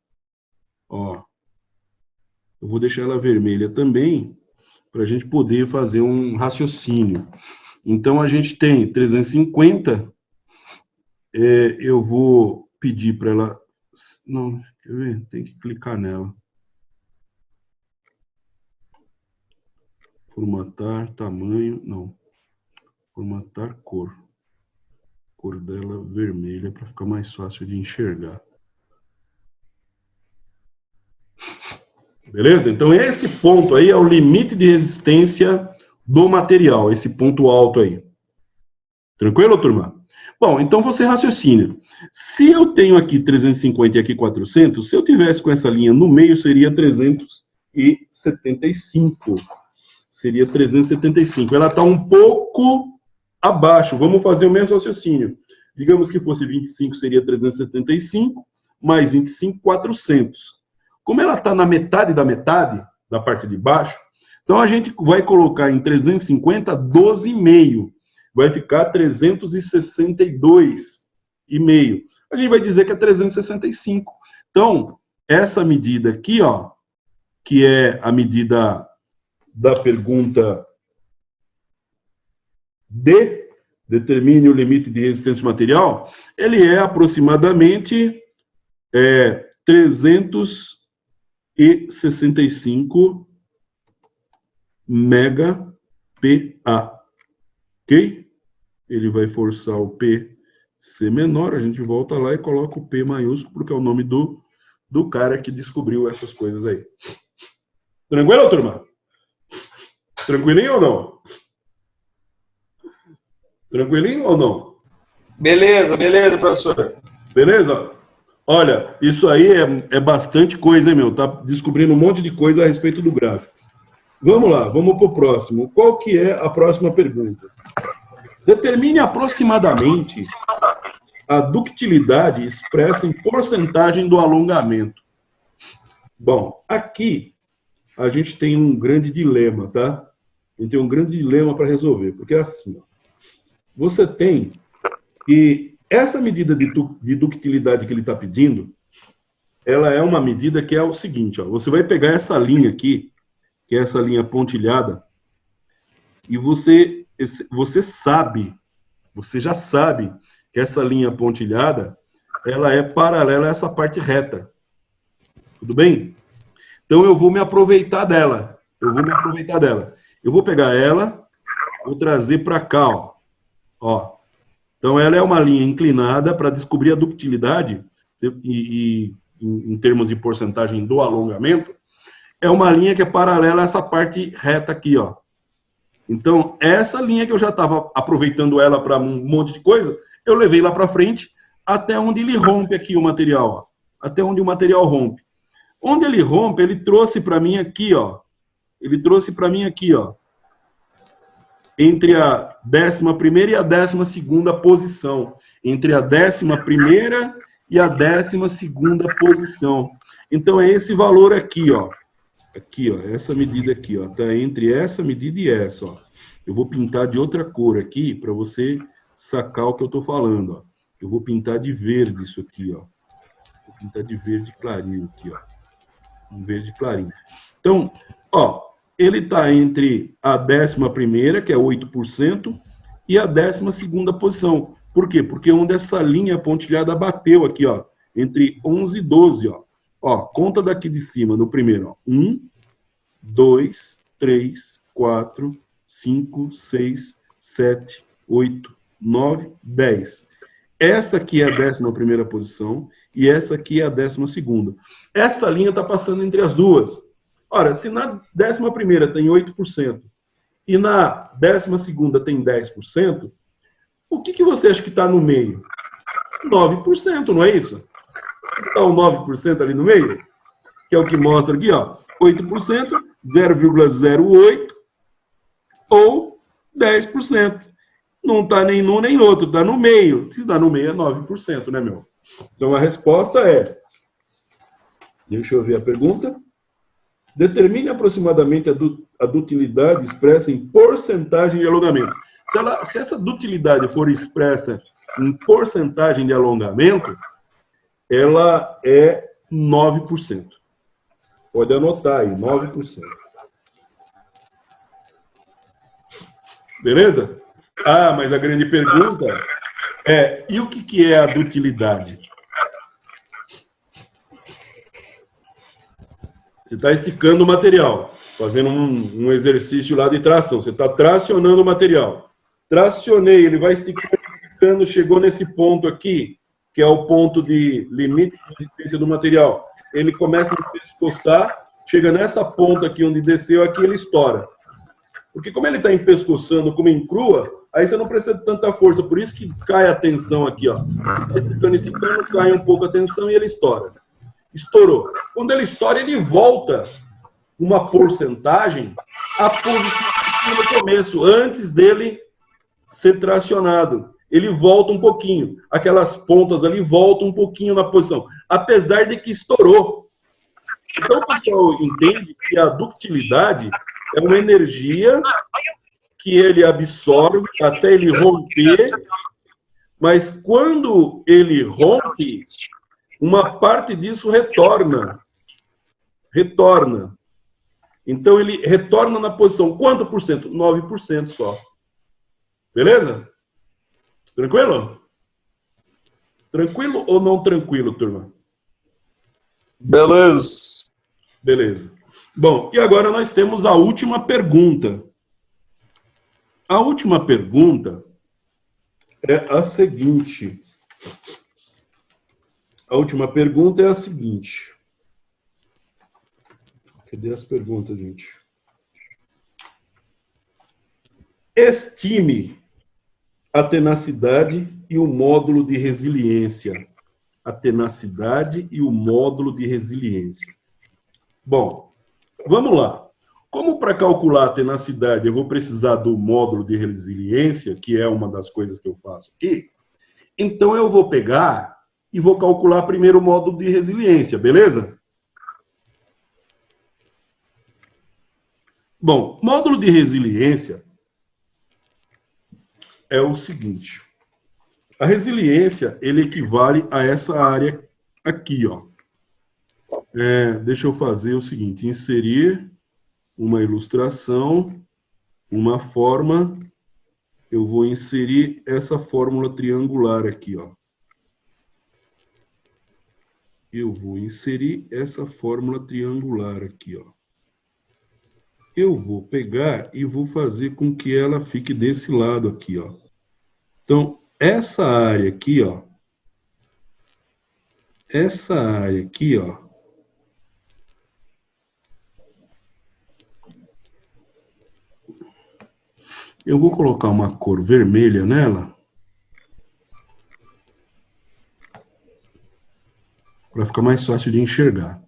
ó. Eu vou deixar ela vermelha também, para a gente poder fazer um raciocínio. Então, a gente tem 350, eu vou pedir para ela... Não, quer ver? Tem que clicar nela. Formatar, tamanho, não. Formatar cor. Cor dela vermelha, para ficar mais fácil de enxergar. Beleza? Então, esse ponto aí é o limite de resistência do material, esse ponto alto aí. Tranquilo, turma? Bom, então você raciocina. Se eu tenho aqui 350 e aqui 400, se eu tivesse com essa linha no meio, seria 375. seria 375. Ela está um pouco abaixo. Vamos fazer o mesmo raciocínio. Digamos que fosse 25, seria 375, mais 25, 400. Como ela está na metade da parte de baixo, então a gente vai colocar em 350, 12,5. Vai ficar 362,5. A gente vai dizer que é 365. Então, essa medida aqui, ó, que é a medida da pergunta D, determine o limite de resistência do material, ele é aproximadamente 365 MPa. Ok? Ele vai forçar o P ser menor, a gente volta lá e coloca o P maiúsculo, porque é o nome do cara que descobriu essas coisas aí. Tranquilo, turma? Tranquilinho ou não? Tranquilinho ou não? Beleza, professor. Beleza? Olha, isso aí é bastante coisa, hein, meu? Tá descobrindo um monte de coisa a respeito do gráfico. Vamos lá, vamos para o próximo. Qual que é a próxima pergunta? Determine aproximadamente a ductilidade expressa em porcentagem do alongamento. Bom, aqui a gente tem um grande dilema, tá? A gente tem um grande dilema para resolver, porque é assim, ó, você tem que essa medida de ductilidade que ele está pedindo, ela é uma medida que é o seguinte, ó, você vai pegar essa linha aqui, que é essa linha pontilhada, e você já sabe que essa linha pontilhada, ela é paralela a essa parte reta. Tudo bem? Então, eu vou me aproveitar dela. Eu vou pegar ela, vou trazer para cá, ó. Então, ela é uma linha inclinada para descobrir a ductilidade, e em termos de porcentagem do alongamento, é uma linha que é paralela a essa parte reta aqui, ó. Então, essa linha que eu já estava aproveitando ela para um monte de coisa, eu levei lá para frente, até onde ele rompe aqui o material, ó. Até onde o material rompe. Onde ele rompe, ele trouxe para mim aqui, ó. Entre a 11ª e a 12ª posição. Entre a 11ª e a 12ª posição. Então, é esse valor aqui, ó. Aqui, ó, essa medida aqui, ó, tá entre essa medida e essa, ó. Eu vou pintar de outra cor aqui para você sacar o que eu tô falando, ó. Eu vou pintar de verde isso aqui, ó. Vou pintar de verde clarinho aqui, ó. Um verde clarinho. Então, ó, ele tá entre a 11ª, que é 8%, e a 12ª posição. Por quê? Porque onde essa linha pontilhada bateu aqui, ó, entre 11 e 12, ó. Ó, conta daqui de cima, no primeiro, ó. 1, 2, 3, 4, 5, 6, 7, 8, 9, 10. Essa aqui é a 11ª posição e essa aqui é a 12ª. Essa linha está passando entre as duas. Ora, se na 11ª tem 8% e na 12ª tem 10%, o que você acha que está no meio? 9%, não é isso? Está o 9% ali no meio, que é o que mostra aqui, ó, 8%, 0,08 ou 10%. Não está nem num nem no outro, está no meio. Se está no meio é 9%, né, meu? Então a resposta é, deixa eu ver a pergunta, determine aproximadamente a dutilidade expressa em porcentagem de alongamento. Se essa dutilidade for expressa em porcentagem de alongamento, ela é 9%. Pode anotar aí, 9%. Beleza? Ah, mas a grande pergunta é, e o que é a dutilidade? Você está esticando o material, fazendo um exercício lá de tração. Você está tracionando o material. Tracionei, ele vai esticando, chegou nesse ponto aqui, que é o ponto de limite de resistência do material. Ele começa a pescoçar, chega nessa ponta aqui onde desceu, aqui ele estoura. Porque como ele está empescoçando como em crua, aí você não precisa de tanta força, por isso que cai a tensão aqui, ó. Esticando, cai um pouco a tensão e ele estoura. Estourou. Quando ele estoura, ele volta uma porcentagem a posição no começo, antes dele ser tracionado. Ele volta um pouquinho. Aquelas pontas ali voltam um pouquinho na posição, apesar de que estourou. Então, o pessoal entende que a ductilidade é uma energia que ele absorve até ele romper, mas quando ele rompe, uma parte disso retorna. Então, ele retorna na posição. Quanto por cento? 9% só. Beleza? Tranquilo? Tranquilo ou não tranquilo, turma? Beleza. Beleza. Bom, e agora nós temos a última pergunta. A última pergunta é a seguinte. A última pergunta é a seguinte. Cadê as perguntas, gente? Estime a tenacidade e o módulo de resiliência. A tenacidade e o módulo de resiliência. Bom, vamos lá. Como para calcular a tenacidade eu vou precisar do módulo de resiliência, que é uma das coisas que eu faço aqui, então eu vou pegar e vou calcular primeiro o módulo de resiliência, beleza? Bom, módulo de resiliência é o seguinte. A resiliência, ele equivale a essa área aqui, ó. Deixa eu fazer o seguinte, inserir uma ilustração, uma forma, eu vou inserir essa fórmula triangular aqui, ó. Eu vou inserir essa fórmula triangular aqui, ó. Eu vou pegar e vou fazer com que ela fique desse lado aqui, ó. Então, essa área aqui, ó. Essa área aqui, ó. Eu vou colocar uma cor vermelha nela. Para ficar mais fácil de enxergar.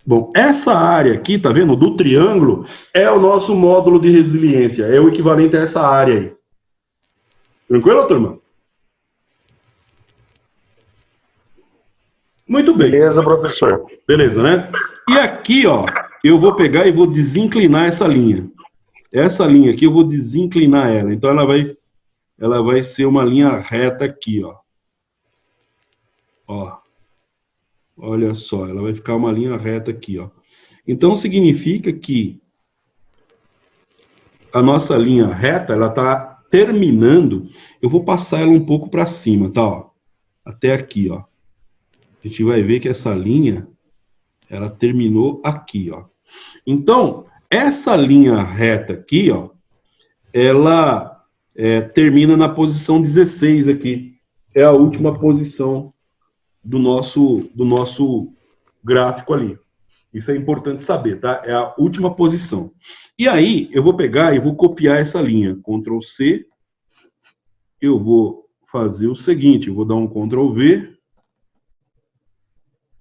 Bom, essa área aqui, tá vendo? Do triângulo, é o nosso módulo de resiliência. É o equivalente a essa área aí. Tranquilo, turma? Muito bem. Beleza, professor. Beleza, né? E aqui, ó, eu vou pegar e vou desinclinar essa linha. Essa linha aqui eu vou desinclinar ela. Então ela vai ser uma linha reta aqui, ó. Ó. Olha só, ela vai ficar uma linha reta aqui, ó. Então significa que a nossa linha reta, ela tá terminando, eu vou passar ela um pouco para cima, tá, ó? Até aqui, ó. A gente vai ver que essa linha, ela terminou aqui, ó. Então, essa linha reta aqui, ó, ela termina na posição 16 aqui. É a última posição do nosso gráfico ali. Isso é importante saber, tá? É a última posição. E aí, eu vou pegar e vou copiar essa linha. Ctrl C. Eu vou fazer o seguinte, eu vou dar um Ctrl V.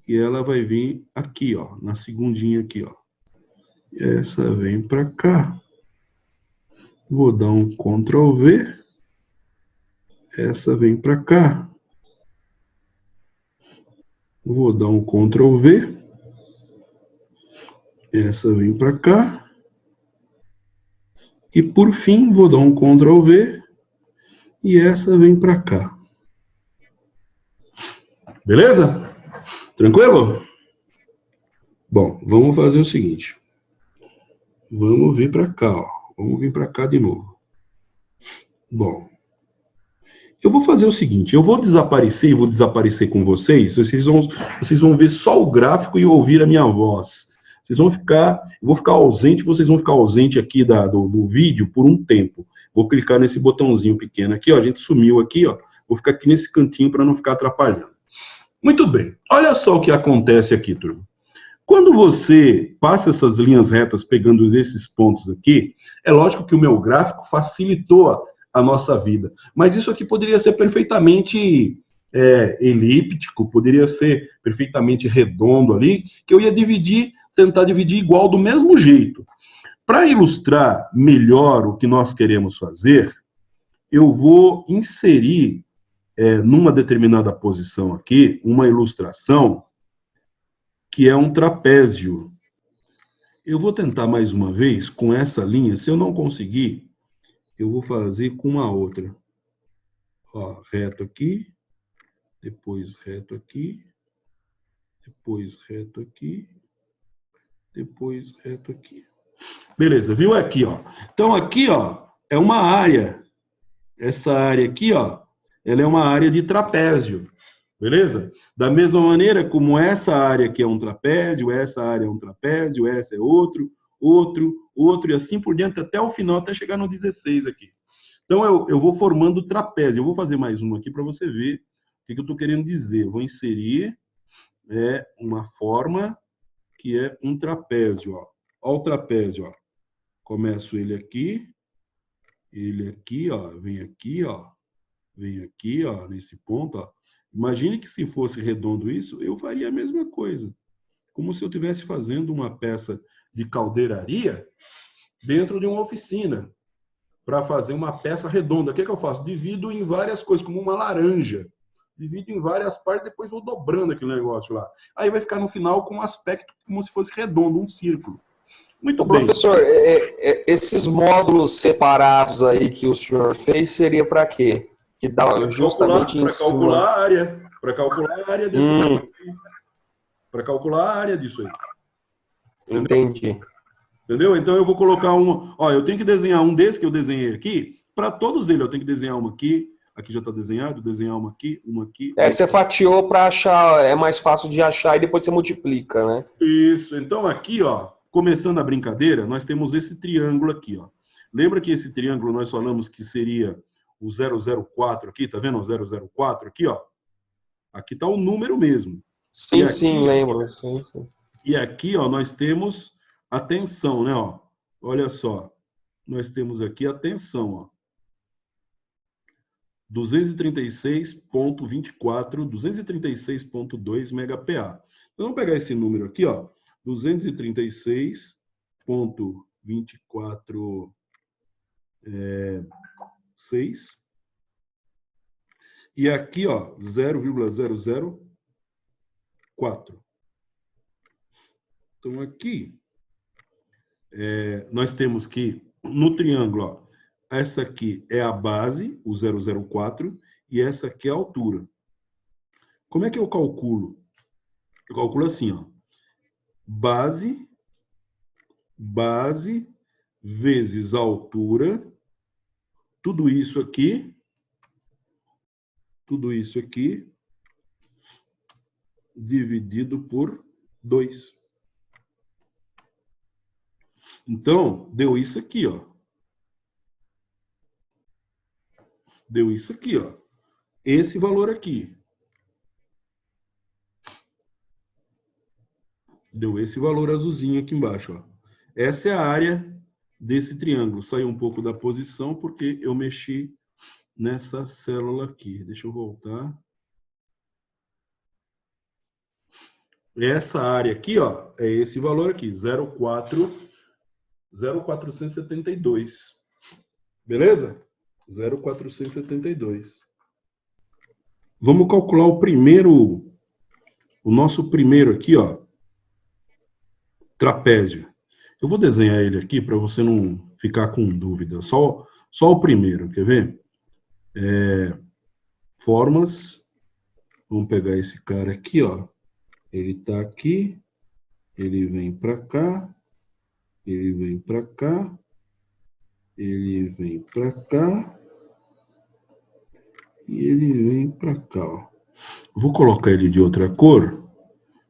E ela vai vir aqui, ó, na segundinha aqui, ó. Essa vem para cá. Vou dar um Ctrl V. Essa vem para cá. Vou dar um Ctrl V. Essa vem para cá. E por fim, vou dar um Ctrl V. E essa vem para cá. Beleza? Tranquilo? Bom, vamos fazer o seguinte. Vamos vir para cá, ó. Vamos vir para cá de novo. Bom, eu vou fazer o seguinte, eu vou desaparecer e vou desaparecer com vocês, vocês vão ver só o gráfico e ouvir a minha voz. Vocês vão ficar, eu vou ficar ausente, vocês vão ficar ausente aqui do vídeo por um tempo. Vou clicar nesse botãozinho pequeno aqui, ó, a gente sumiu aqui, ó. Vou ficar aqui nesse cantinho para não ficar atrapalhando. Muito bem, olha só o que acontece aqui, turma. Quando você passa essas linhas retas pegando esses pontos aqui, é lógico que o meu gráfico facilitou a nossa vida. Mas isso aqui poderia ser perfeitamente elíptico, poderia ser perfeitamente redondo ali, que eu ia dividir tentar dividir igual do mesmo jeito. Para ilustrar melhor o que nós queremos fazer, eu vou inserir numa determinada posição aqui, uma ilustração que é um trapézio. Eu vou tentar mais uma vez com essa linha. Se eu não conseguir, eu vou fazer com uma outra. Ó, reto aqui, depois reto aqui, depois reto aqui, depois reto aqui. Beleza, viu aqui, ó. Então aqui, ó, é uma área. Essa área aqui, ó, ela é uma área de trapézio. Beleza? Da mesma maneira como essa área aqui é um trapézio, essa área é um trapézio, essa é outro, outro, e assim por diante até o final, até chegar no 16 aqui. Então, eu vou formando trapézio. Eu vou fazer mais um aqui para você ver o que eu estou querendo dizer. Eu vou inserir uma forma que é um trapézio. Ó. Ó o trapézio. Ó. Começo ele aqui, ó, vem aqui, ó, nesse ponto, ó. Imagine que se fosse redondo isso, eu faria a mesma coisa. Como se eu estivesse fazendo uma peça de caldeiraria dentro de uma oficina, para fazer uma peça redonda. O que eu faço? Divido em várias coisas, como uma laranja. Divido em várias partes, depois vou dobrando aquele negócio lá. Aí vai ficar no final com um aspecto como se fosse redondo, um círculo. Muito bem. Professor, esses módulos separados aí que o senhor fez, seria para quê? Que dá justamente em cima... Para calcular a área desse para calcular a área disso aí. Entendi. Entendeu? Então eu vou colocar um... Ó, eu tenho que desenhar um desse que eu desenhei aqui. Para todos eles, eu tenho que desenhar uma aqui. Aqui já está desenhado. Desenhar uma aqui, uma aqui. Você fatiou para achar... É mais fácil de achar e depois você multiplica, né? Isso. Então aqui, ó, começando a brincadeira, nós temos esse triângulo aqui, ó. Lembra que esse triângulo nós falamos que seria o 004 aqui? Tá vendo o 004 aqui, ó? Aqui está o número mesmo. Sim, aqui, sim, lembro. Sim. E aqui, ó, nós temos a tensão, né? Ó. Olha só. Nós temos aqui a tensão, ó. 236.24, 236.2 MPa. Então, vamos pegar esse número aqui, ó. 236.24 6. E aqui, ó, 0,004. Então, aqui, nós temos que, no triângulo, ó, essa aqui é a base, o 004, e essa aqui é a altura. Como é que eu calculo? Eu calculo assim, ó. Base vezes a altura, tudo isso aqui, dividido por 2. Então, deu isso aqui, ó. Deu isso aqui, ó. Esse valor aqui. Deu esse valor azulzinho aqui embaixo, ó. Essa é a área desse triângulo. Saiu um pouco da posição porque eu mexi nessa célula aqui. Deixa eu voltar. Essa área aqui, ó, é esse valor aqui, 0,472. Beleza? 0,472. Vamos calcular o nosso primeiro aqui, ó, trapézio. Eu vou desenhar ele aqui para você não ficar com dúvida. Só o primeiro, quer ver? Formas. Vamos pegar esse cara aqui, ó. Ele está aqui, ele vem para cá, ele vem para cá, ele vem para cá e ele vem para cá. Ó. Vou colocar ele de outra cor,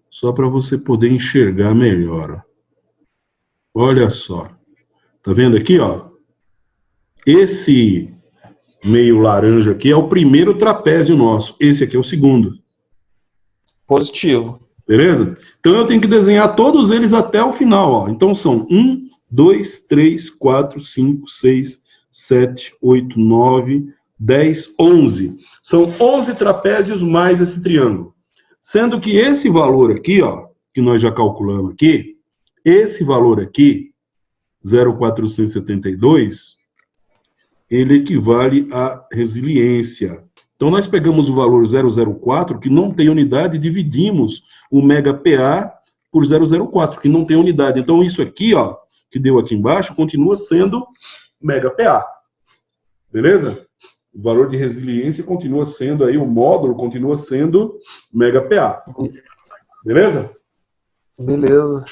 só para você poder enxergar melhor. Ó. Olha só, tá vendo aqui, ó? Esse meio laranja aqui é o primeiro trapézio nosso. Esse aqui é o segundo. Positivo. Beleza? Então, eu tenho que desenhar todos eles até o final. Ó. Então, são 1, 2, 3, 4, 5, 6, 7, 8, 9, 10, 11. São 11 trapézios mais esse triângulo. Sendo que esse valor aqui, ó, que nós já calculamos aqui, esse valor aqui, 0,472, ele equivale à resiliência. Então, nós pegamos o valor 004, que não tem unidade, e dividimos o MegaPA por 004, que não tem unidade. Então, isso aqui, ó, que deu aqui embaixo, continua sendo MegaPA. Beleza? O valor de resiliência continua sendo aí, o módulo continua sendo MegaPA. Beleza? Beleza.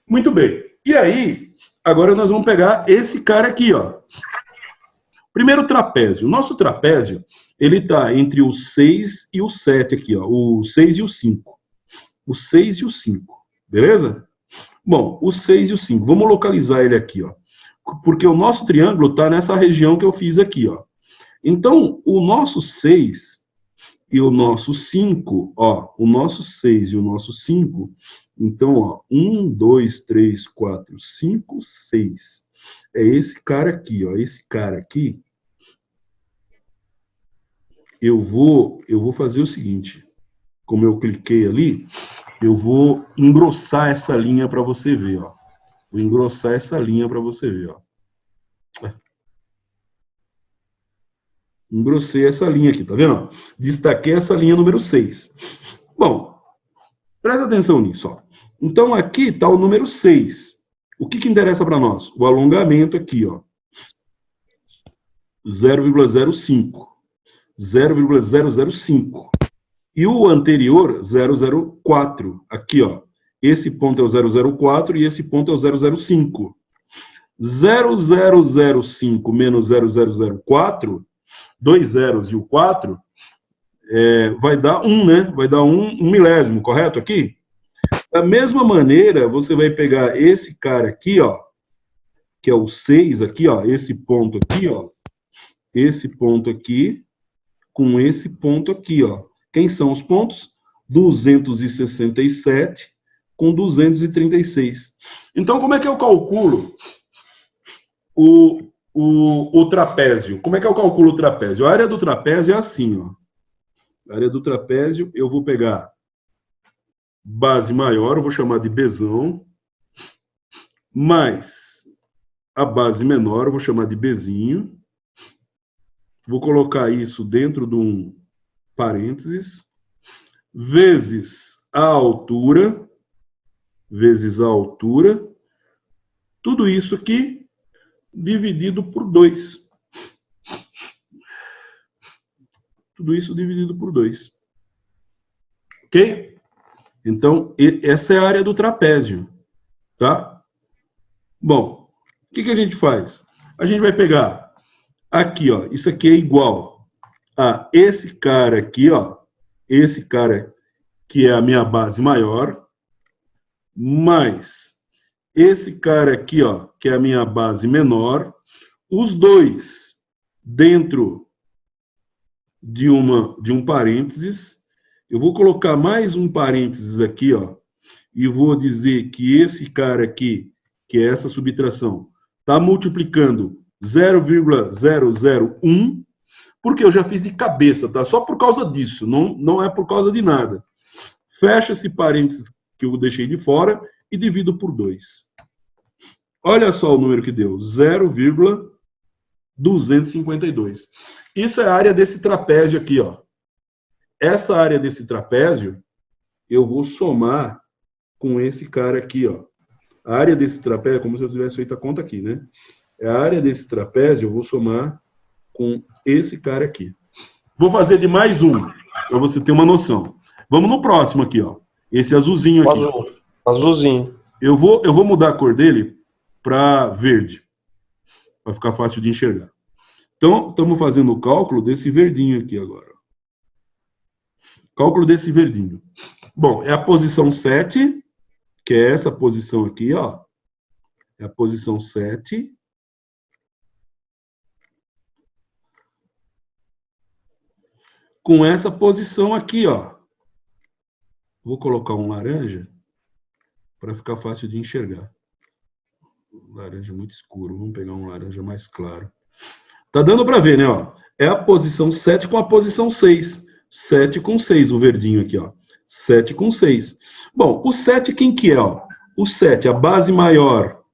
Muito bem. E aí, agora nós vamos pegar esse cara aqui, ó. Primeiro trapézio. O nosso trapézio, ele está entre o 6 e o 7 aqui, ó. O 6 e o 5. O 6 e o 5. Beleza? Bom, o 6 e o 5. Vamos localizar ele aqui, ó. Porque o nosso triângulo está nessa região que eu fiz aqui, ó. Então, o nosso 6 e o nosso 5, ó, o nosso 6 e o nosso 5, então, ó, 1, 2, 3, 4, 5, 6. É esse cara aqui, ó, esse cara aqui. Eu vou fazer o seguinte, como eu cliquei ali, eu vou engrossar essa linha para você ver, ó. Vou engrossar essa linha para você ver, ó. Engrossei essa linha aqui, tá vendo? Destaquei essa linha número 6. Bom, presta atenção nisso, ó. Então, aqui está o número 6. O que interessa para nós? O alongamento aqui, ó. 0,05. 0,005. E o anterior, 0,04. Aqui, ó. Esse ponto é o 0,04 e esse ponto é o 0,05. 0,005 menos 0,004... 2 zeros e o 4, vai dar 1, né? Vai dar 1 milésimo, correto aqui? Da mesma maneira, você vai pegar esse cara aqui, ó, que é o 6 aqui, ó, esse ponto aqui, ó, esse ponto aqui, com esse ponto aqui, ó. Quem são os pontos? 267 com 236. Então, como é que eu calculo o trapézio? Como é que eu calculo o trapézio? A área do trapézio é assim, ó. A área do trapézio, eu vou pegar base maior, eu vou chamar de Bzão, mais a base menor, eu vou chamar de Bzinho. Vou colocar isso dentro de um parênteses, vezes a altura, tudo isso aqui dividido por 2. Tudo isso dividido por 2. Ok? Então, essa é a área do trapézio. Tá? Bom, o que a gente faz? A gente vai pegar aqui, ó. Isso aqui é igual a esse cara aqui, ó. Esse cara que é a minha base maior, mais esse cara aqui, ó, que é a minha base menor, os dois dentro de um parênteses. Eu vou colocar mais um parênteses aqui, ó, e vou dizer que esse cara aqui, que é essa subtração, está multiplicando 0,001, porque eu já fiz de cabeça, tá? Só por causa disso, não é por causa de nada. Fecha esse parênteses que eu deixei de fora e divido por 2. Olha só o número que deu, 0,252. Isso é a área desse trapézio aqui, ó. Essa área desse trapézio, eu vou somar com esse cara aqui, ó. A área desse trapézio, como se eu tivesse feito a conta aqui, né? A área desse trapézio, eu vou somar com esse cara aqui. Vou fazer de mais um, para você ter uma noção. Vamos no próximo aqui, ó. Esse azulzinho aqui. Azulzinho. Eu vou mudar a cor dele para verde, para ficar fácil de enxergar. Então, estamos fazendo o cálculo desse verdinho aqui agora. Cálculo desse verdinho. Bom, é a posição 7, que é essa posição aqui, ó. É a posição 7. Com essa posição aqui, ó. Vou colocar um laranja para ficar fácil de enxergar. Laranja muito escuro. Vamos pegar um laranja mais claro. Tá dando para ver, né? Ó? É a posição 7 com a posição 6. 7 com 6, o verdinho aqui, ó. 7 com 6. Bom, o 7 quem que é, ó? O 7, a base maior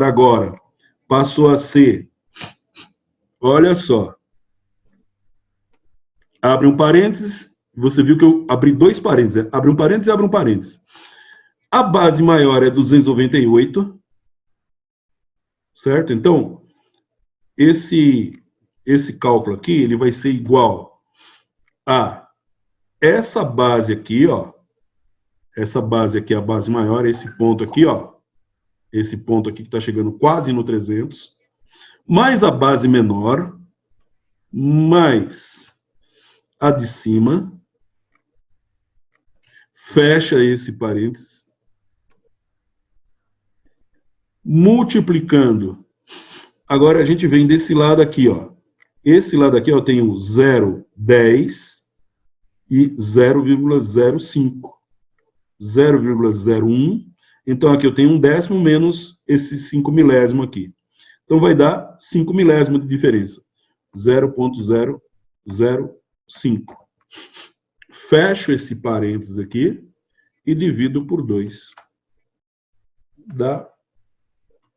agora passou a ser, olha só, abre um parênteses, você viu que eu abri dois parênteses, né? Abre um parênteses e abre um parênteses. A base maior é 298, certo? Então, esse cálculo aqui, ele vai ser igual a essa base aqui, ó, essa base aqui é a base maior, esse ponto aqui, ó, esse ponto aqui que está chegando quase no 300, mais a base menor, mais a de cima, fecha esse parênteses, multiplicando. Agora a gente vem desse lado aqui, ó. Esse lado aqui, ó, eu tenho 0,10 e 0,05. 0,01. Então aqui eu tenho um décimo menos esse 5 milésimo aqui. Então vai dar 5 milésimos de diferença. 0,005. Fecho esse parênteses aqui e divido por 2. Dá.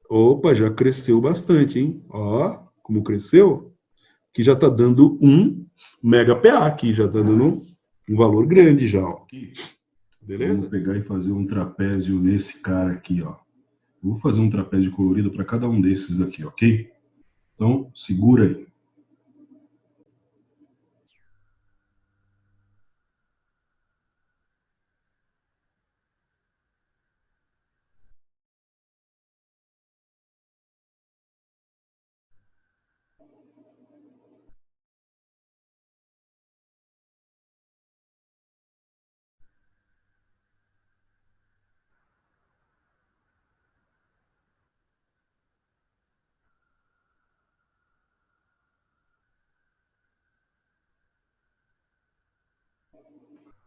Opa, já cresceu bastante, hein? Ó, como cresceu. Aqui já está dando 1 MPa aqui, já está dando um valor grande já, ó. Beleza? Vou pegar e fazer um trapézio nesse cara aqui, ó. Eu vou fazer um trapézio colorido para cada um desses aqui, ok? Então, segura aí.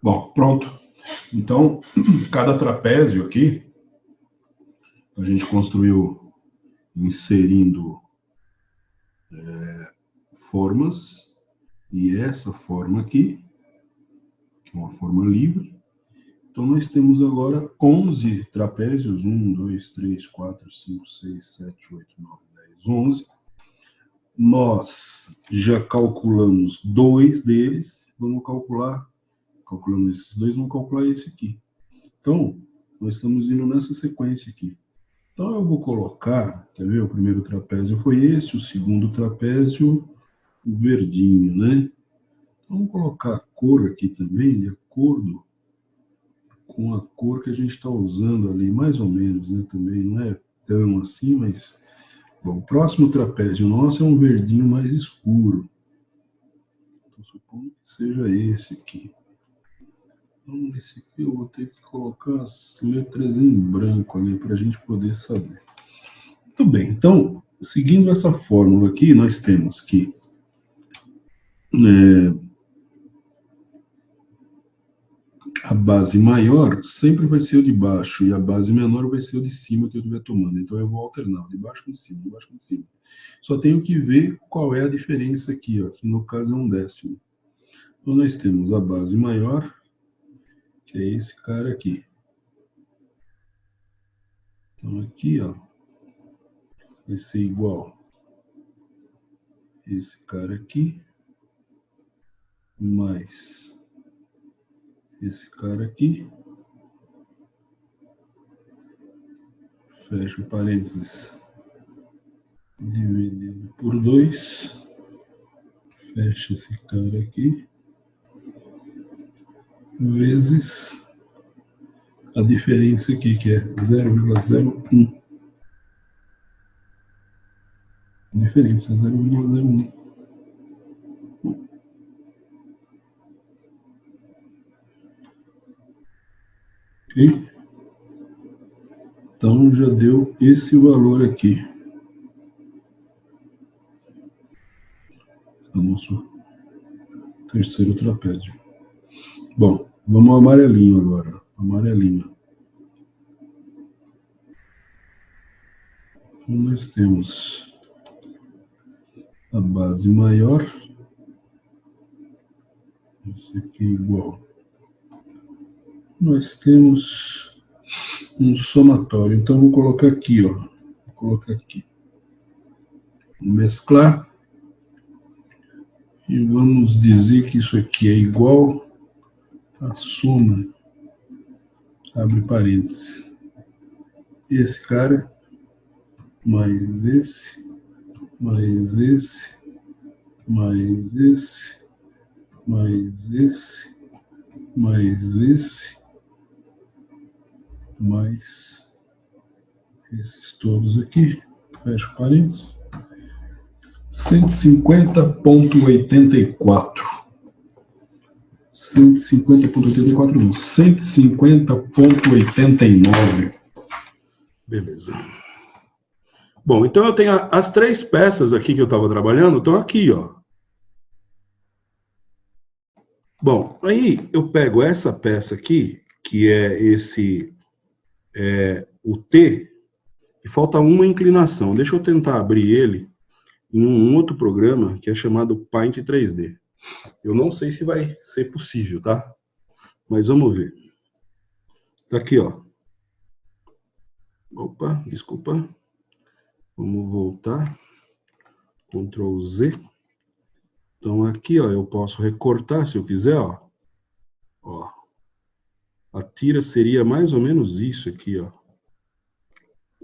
Bom, pronto. Então, cada trapézio aqui, a gente construiu inserindo formas, e essa forma aqui, que é uma forma livre. Então, nós temos agora 11 trapézios, 1, 2, 3, 4, 5, 6, 7, 8, 9, 10, 11. Nós já calculamos 2 deles, vamos calcular, calculando esses 2, vamos calcular esse aqui. Então, nós estamos indo nessa sequência aqui. Então, eu vou colocar, quer ver, o primeiro trapézio foi esse, o segundo trapézio, o verdinho, né? Então, vamos colocar a cor aqui também, de acordo com a cor que a gente está usando ali, mais ou menos, né? Também não é tão assim, mas... Bom, o próximo trapézio nosso é um verdinho mais escuro. Então, supondo que seja esse aqui. Então, esse aqui eu vou ter que colocar as letras em branco ali para a gente poder saber. Muito bem, então, seguindo essa fórmula aqui, nós temos que a base maior sempre vai ser o de baixo e a base menor vai ser o de cima que eu estiver tomando. Então, eu vou alternar de baixo com de cima, de baixo com de cima. Só tenho que ver qual é a diferença aqui, ó, que no caso é um décimo. Então, nós temos a base maior, que é esse cara aqui. Então, aqui, ó, vai ser igual esse cara aqui, mais esse cara aqui, fecha o parênteses, dividido por 2, fecha esse cara aqui, vezes a diferença aqui, que é 0,01. Diferença 0,01. Ok? Então já deu esse valor aqui. É o nosso terceiro trapézio. Bom, vamos ao amarelinho agora. Amarelinho. Então nós temos a base maior. Esse aqui é igual. Nós temos um somatório. Então, vou colocar aqui, ó. Vou colocar aqui. Mesclar. E vamos dizer que isso aqui é igual a soma, abre parênteses, esse cara, mais esse, mais esse, mais esse, mais esse, mais esse, mais esses todos aqui, fecha parênteses, 150,84. 150,84 não, 150,89. Beleza. Bom, então eu tenho as três peças aqui que eu estava trabalhando, estão aqui, ó. Bom, aí eu pego essa peça aqui, que é o T, e falta uma inclinação. Deixa eu tentar abrir ele em um outro programa que é chamado Paint 3D. Eu não sei se vai ser possível, tá? Mas vamos ver. Tá aqui, ó. Opa, desculpa. Vamos voltar. Ctrl Z. Então aqui, ó, eu posso recortar se eu quiser, ó. Ó. A tira seria mais ou menos isso aqui, ó.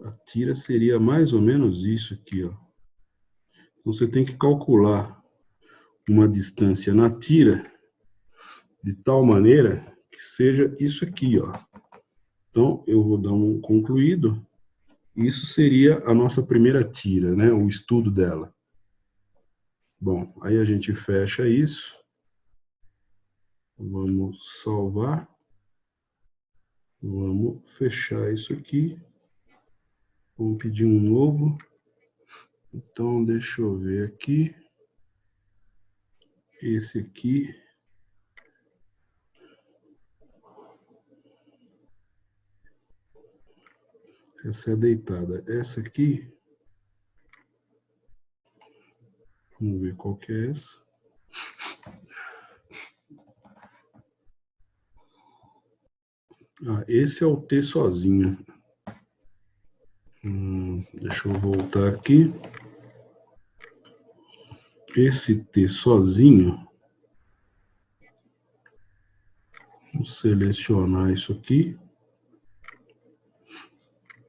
A tira seria mais ou menos isso aqui, ó. Então você tem que calcular uma distância na tira de tal maneira que seja isso aqui, ó. Então eu vou dar um concluído. Isso seria a nossa primeira tira, né? O estudo dela. Bom, aí a gente fecha isso. Vamos salvar. Vamos fechar isso aqui. Vamos pedir um novo. Então, deixa eu ver aqui. Esse aqui. Essa é a deitada. Essa aqui. Vamos ver qual que é essa. Ah, esse é o T sozinho. Deixa eu voltar aqui. Esse T sozinho. Vou selecionar isso aqui.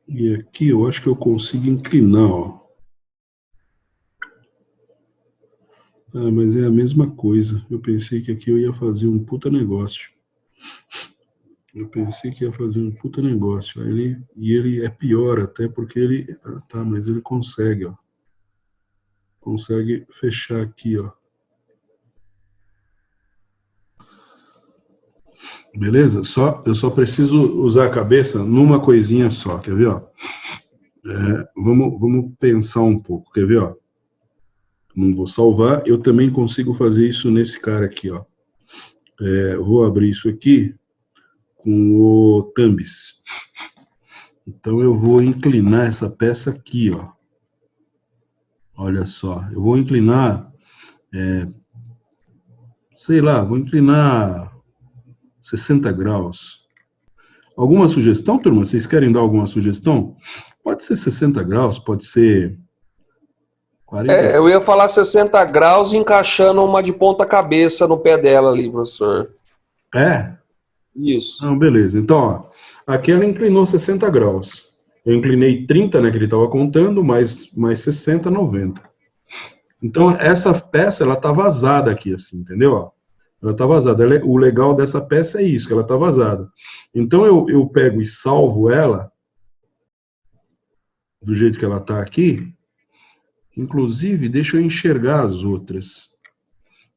E aqui eu acho que eu consigo inclinar, ó. Ah, mas é a mesma coisa. Eu pensei que aqui eu ia fazer um puta negócio. Eu pensei que ia fazer um puta negócio. Ele é pior até porque ele... Ah, tá, mas ele consegue, ó. Consegue fechar aqui, ó. Beleza? Eu só preciso usar a cabeça numa coisinha só. Quer ver, ó? Vamos pensar um pouco. Quer ver, ó? Não vou salvar. Eu também consigo fazer isso nesse cara aqui, ó. Vou abrir isso aqui com o Thumbs. Então eu vou inclinar essa peça aqui, ó. Olha só, eu vou inclinar, sei lá, vou inclinar 60 graus. Alguma sugestão, turma? Vocês querem dar alguma sugestão? Pode ser 60 graus, pode ser 40. Eu ia falar 60 graus encaixando uma de ponta cabeça no pé dela ali, professor. É? Isso. Não, beleza. Então, ó, aqui ela inclinou 60 graus. Eu inclinei 30, né, que ele estava contando, mais 60, 90. Então, essa peça, ela tá vazada aqui, assim, entendeu? Ó, ela tá vazada. O legal dessa peça é isso, que ela tá vazada. Então, eu pego e salvo ela do jeito que ela tá aqui. Inclusive, deixa eu enxergar as outras.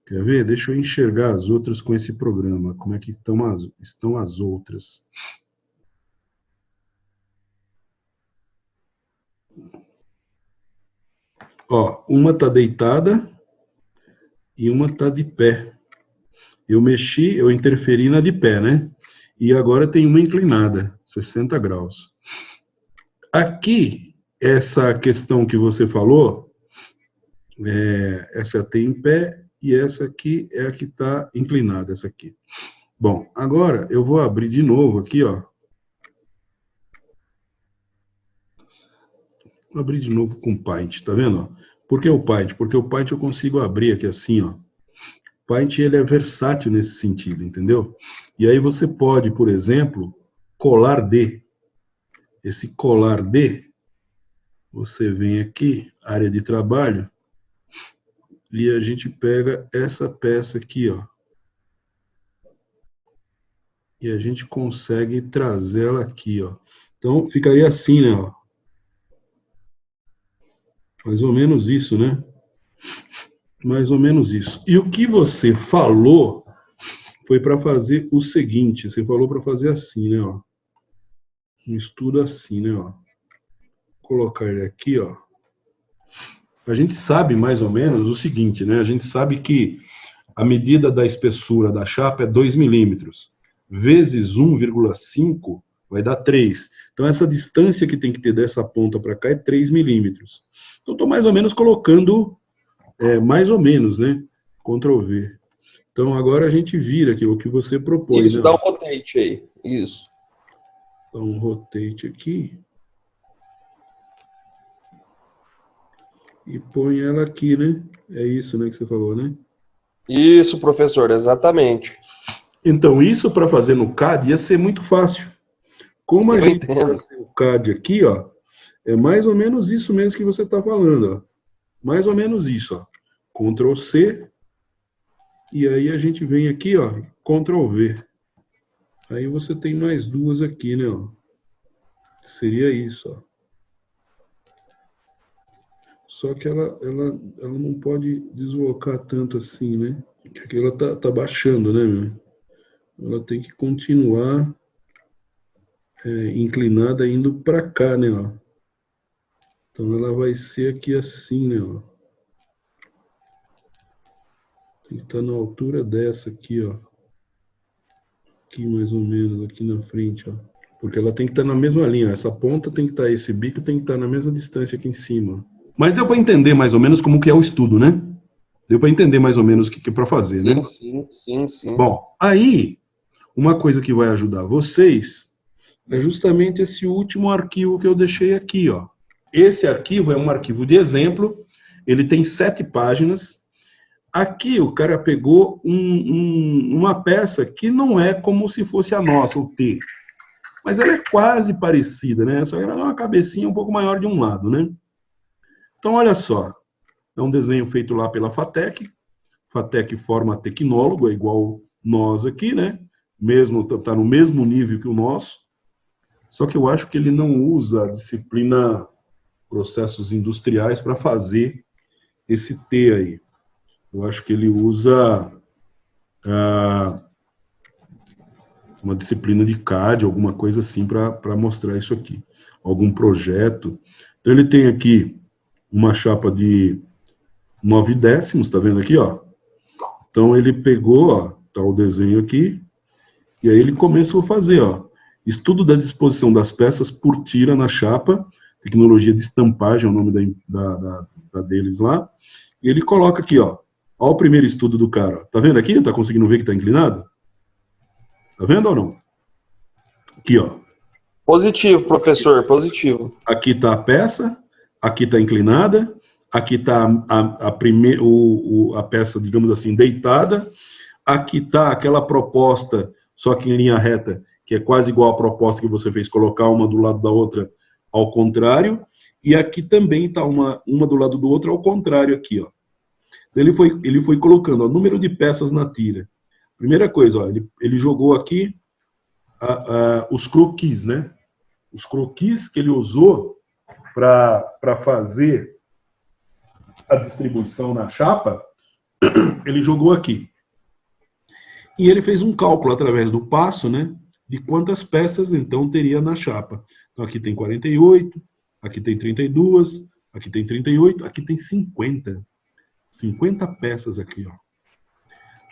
Quer ver? Deixa eu enxergar as outras com esse programa. Como é que estão as outras? Ó, uma tá deitada e uma tá de pé. Eu interferi na de pé, né? E agora tem uma inclinada, 60 graus. Aqui, essa questão que você falou, essa tem em pé e essa aqui é a que está inclinada, essa aqui. Bom, agora eu vou abrir de novo aqui, ó. Vou abrir de novo com o Paint, tá vendo? Por que o Paint? Porque o Paint eu consigo abrir aqui assim, ó. O Paint ele é versátil nesse sentido, entendeu? E aí você pode, por exemplo, colar D. Esse colar D, você vem aqui, área de trabalho, e a gente pega essa peça aqui, ó. E a gente consegue trazer ela aqui, ó. Então, ficaria assim, né, ó. Mais ou menos isso, né? Mais ou menos isso. E o que você falou foi para fazer o seguinte, você falou para fazer assim, né, ó. Um estudo assim, né, ó. Vou colocar ele aqui, ó. A gente sabe mais ou menos o seguinte, né? A gente sabe que a medida da espessura da chapa é 2 milímetros. Vezes 1,5 vai dar 3. Então, essa distância que tem que ter dessa ponta para cá é 3 milímetros. Então, estou mais ou menos colocando, mais ou menos, né? Ctrl V. Então, agora a gente vira aqui o que você propôs. Isso, né? dá um rotate aí. Isso. Dá um rotate aqui. E põe ela aqui, né? É isso, né, que você falou, né? Isso, professor, exatamente. Então, isso para fazer no CAD ia ser muito fácil. Como a Eu gente entendo. faz o CAD aqui, ó, é mais ou menos isso mesmo que você está falando, ó. Mais ou menos isso, ó. Ctrl C, e aí a gente vem aqui, ó, Ctrl V. Aí você tem mais duas aqui, né, ó. Seria isso, ó. Só que ela não pode deslocar tanto assim, né? Porque ela tá baixando, né, meu? Ela tem que continuar inclinada indo para cá, né, ó. Então ela vai ser aqui assim, né, ó. Tem que estar na altura dessa aqui, ó. Aqui mais ou menos, aqui na frente, ó. Porque ela tem que estar na mesma linha. Essa ponta tem que estar, esse bico tem que estar na mesma distância aqui em cima. Mas deu para entender mais ou menos como que é o estudo, né? Deu para entender mais ou menos o que é para fazer, Sim, né? sim. Bom, aí, uma coisa que vai ajudar vocês é justamente esse último arquivo que eu deixei aqui, ó. Esse arquivo é um arquivo de exemplo, ele tem 7 páginas. Aqui o cara pegou uma peça que não é como se fosse a nossa, o T. Mas ela é quase parecida, né? Só que ela é uma cabecinha um pouco maior de um lado, né? Então, olha só. É um desenho feito lá pela FATEC. FATEC forma tecnólogo, é igual nós aqui, né? Mesmo, tá no mesmo nível que o nosso. Só que eu acho que ele não usa a disciplina processos industriais para fazer esse T aí. Eu acho que ele usa uma disciplina de CAD, alguma coisa assim, para mostrar isso aqui. Algum projeto. Então, ele tem aqui uma chapa de 9 décimos, tá vendo aqui, ó? Então, ele pegou, ó, tá o desenho aqui, e aí ele começou a fazer, ó, estudo da disposição das peças por tira na chapa, tecnologia de estampagem é o nome da deles lá, e ele coloca aqui, ó o primeiro estudo do cara, ó. Tá vendo aqui? Tá conseguindo ver que tá inclinado? Tá vendo ou não? Aqui, ó. Positivo, professor, positivo. Aqui tá a peça, aqui tá inclinada, aqui tá a peça, digamos assim, deitada, aqui tá aquela proposta, só que em linha reta, que é quase igual à proposta que você fez, colocar uma do lado da outra ao contrário, e aqui também tá uma do lado do outro ao contrário aqui, ó. Ele foi colocando o número de peças na tira. Primeira coisa, ó, ele jogou aqui os croquis, né? Os croquis que ele usou para fazer a distribuição na chapa, ele jogou aqui. E ele fez um cálculo através do passo, né? De quantas peças, então, teria na chapa. Então, aqui tem 48, aqui tem 32, aqui tem 38, aqui tem 50. 50 peças aqui, ó.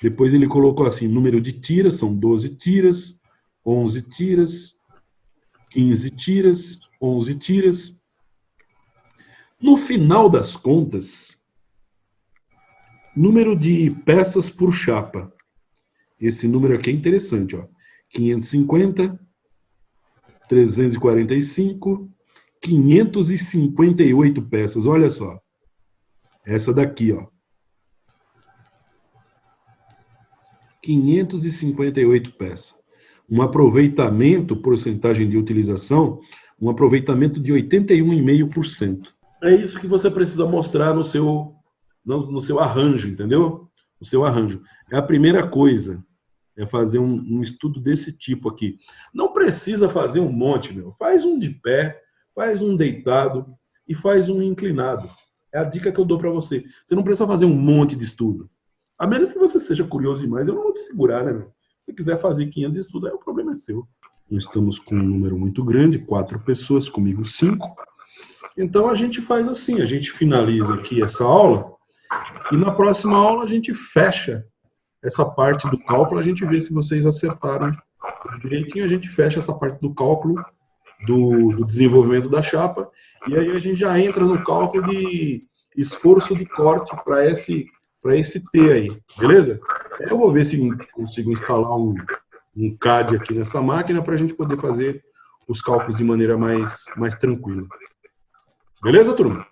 Depois ele colocou assim, número de tiras, são 12 tiras, 11 tiras, 15 tiras, 11 tiras. No final das contas, número de peças por chapa. Esse número aqui é interessante, ó. 550, 345, 558 peças, olha só. Essa daqui, ó. 558 peças. Um aproveitamento, porcentagem de utilização, um aproveitamento de 81,5%. É isso que você precisa mostrar no seu arranjo, entendeu? No seu arranjo. É a primeira coisa, é fazer um estudo desse tipo aqui. Não precisa fazer um monte, meu. Faz um de pé, faz um deitado e faz um inclinado. É a dica que eu dou para você. Você não precisa fazer um monte de estudo. A menos que você seja curioso demais, eu não vou te segurar, né, meu? Se quiser fazer 500 estudos, aí o problema é seu. Nós estamos com um número muito grande, 4 pessoas, comigo 5. Então a gente faz assim, a gente finaliza aqui essa aula e na próxima aula a gente fecha essa parte do cálculo, a gente vê se vocês acertaram direitinho, a gente fecha essa parte do cálculo do desenvolvimento da chapa e aí a gente já entra no cálculo de esforço de corte para esse T aí, beleza? Eu vou ver se consigo instalar um CAD aqui nessa máquina para a gente poder fazer os cálculos de maneira mais tranquila. Beleza, turma?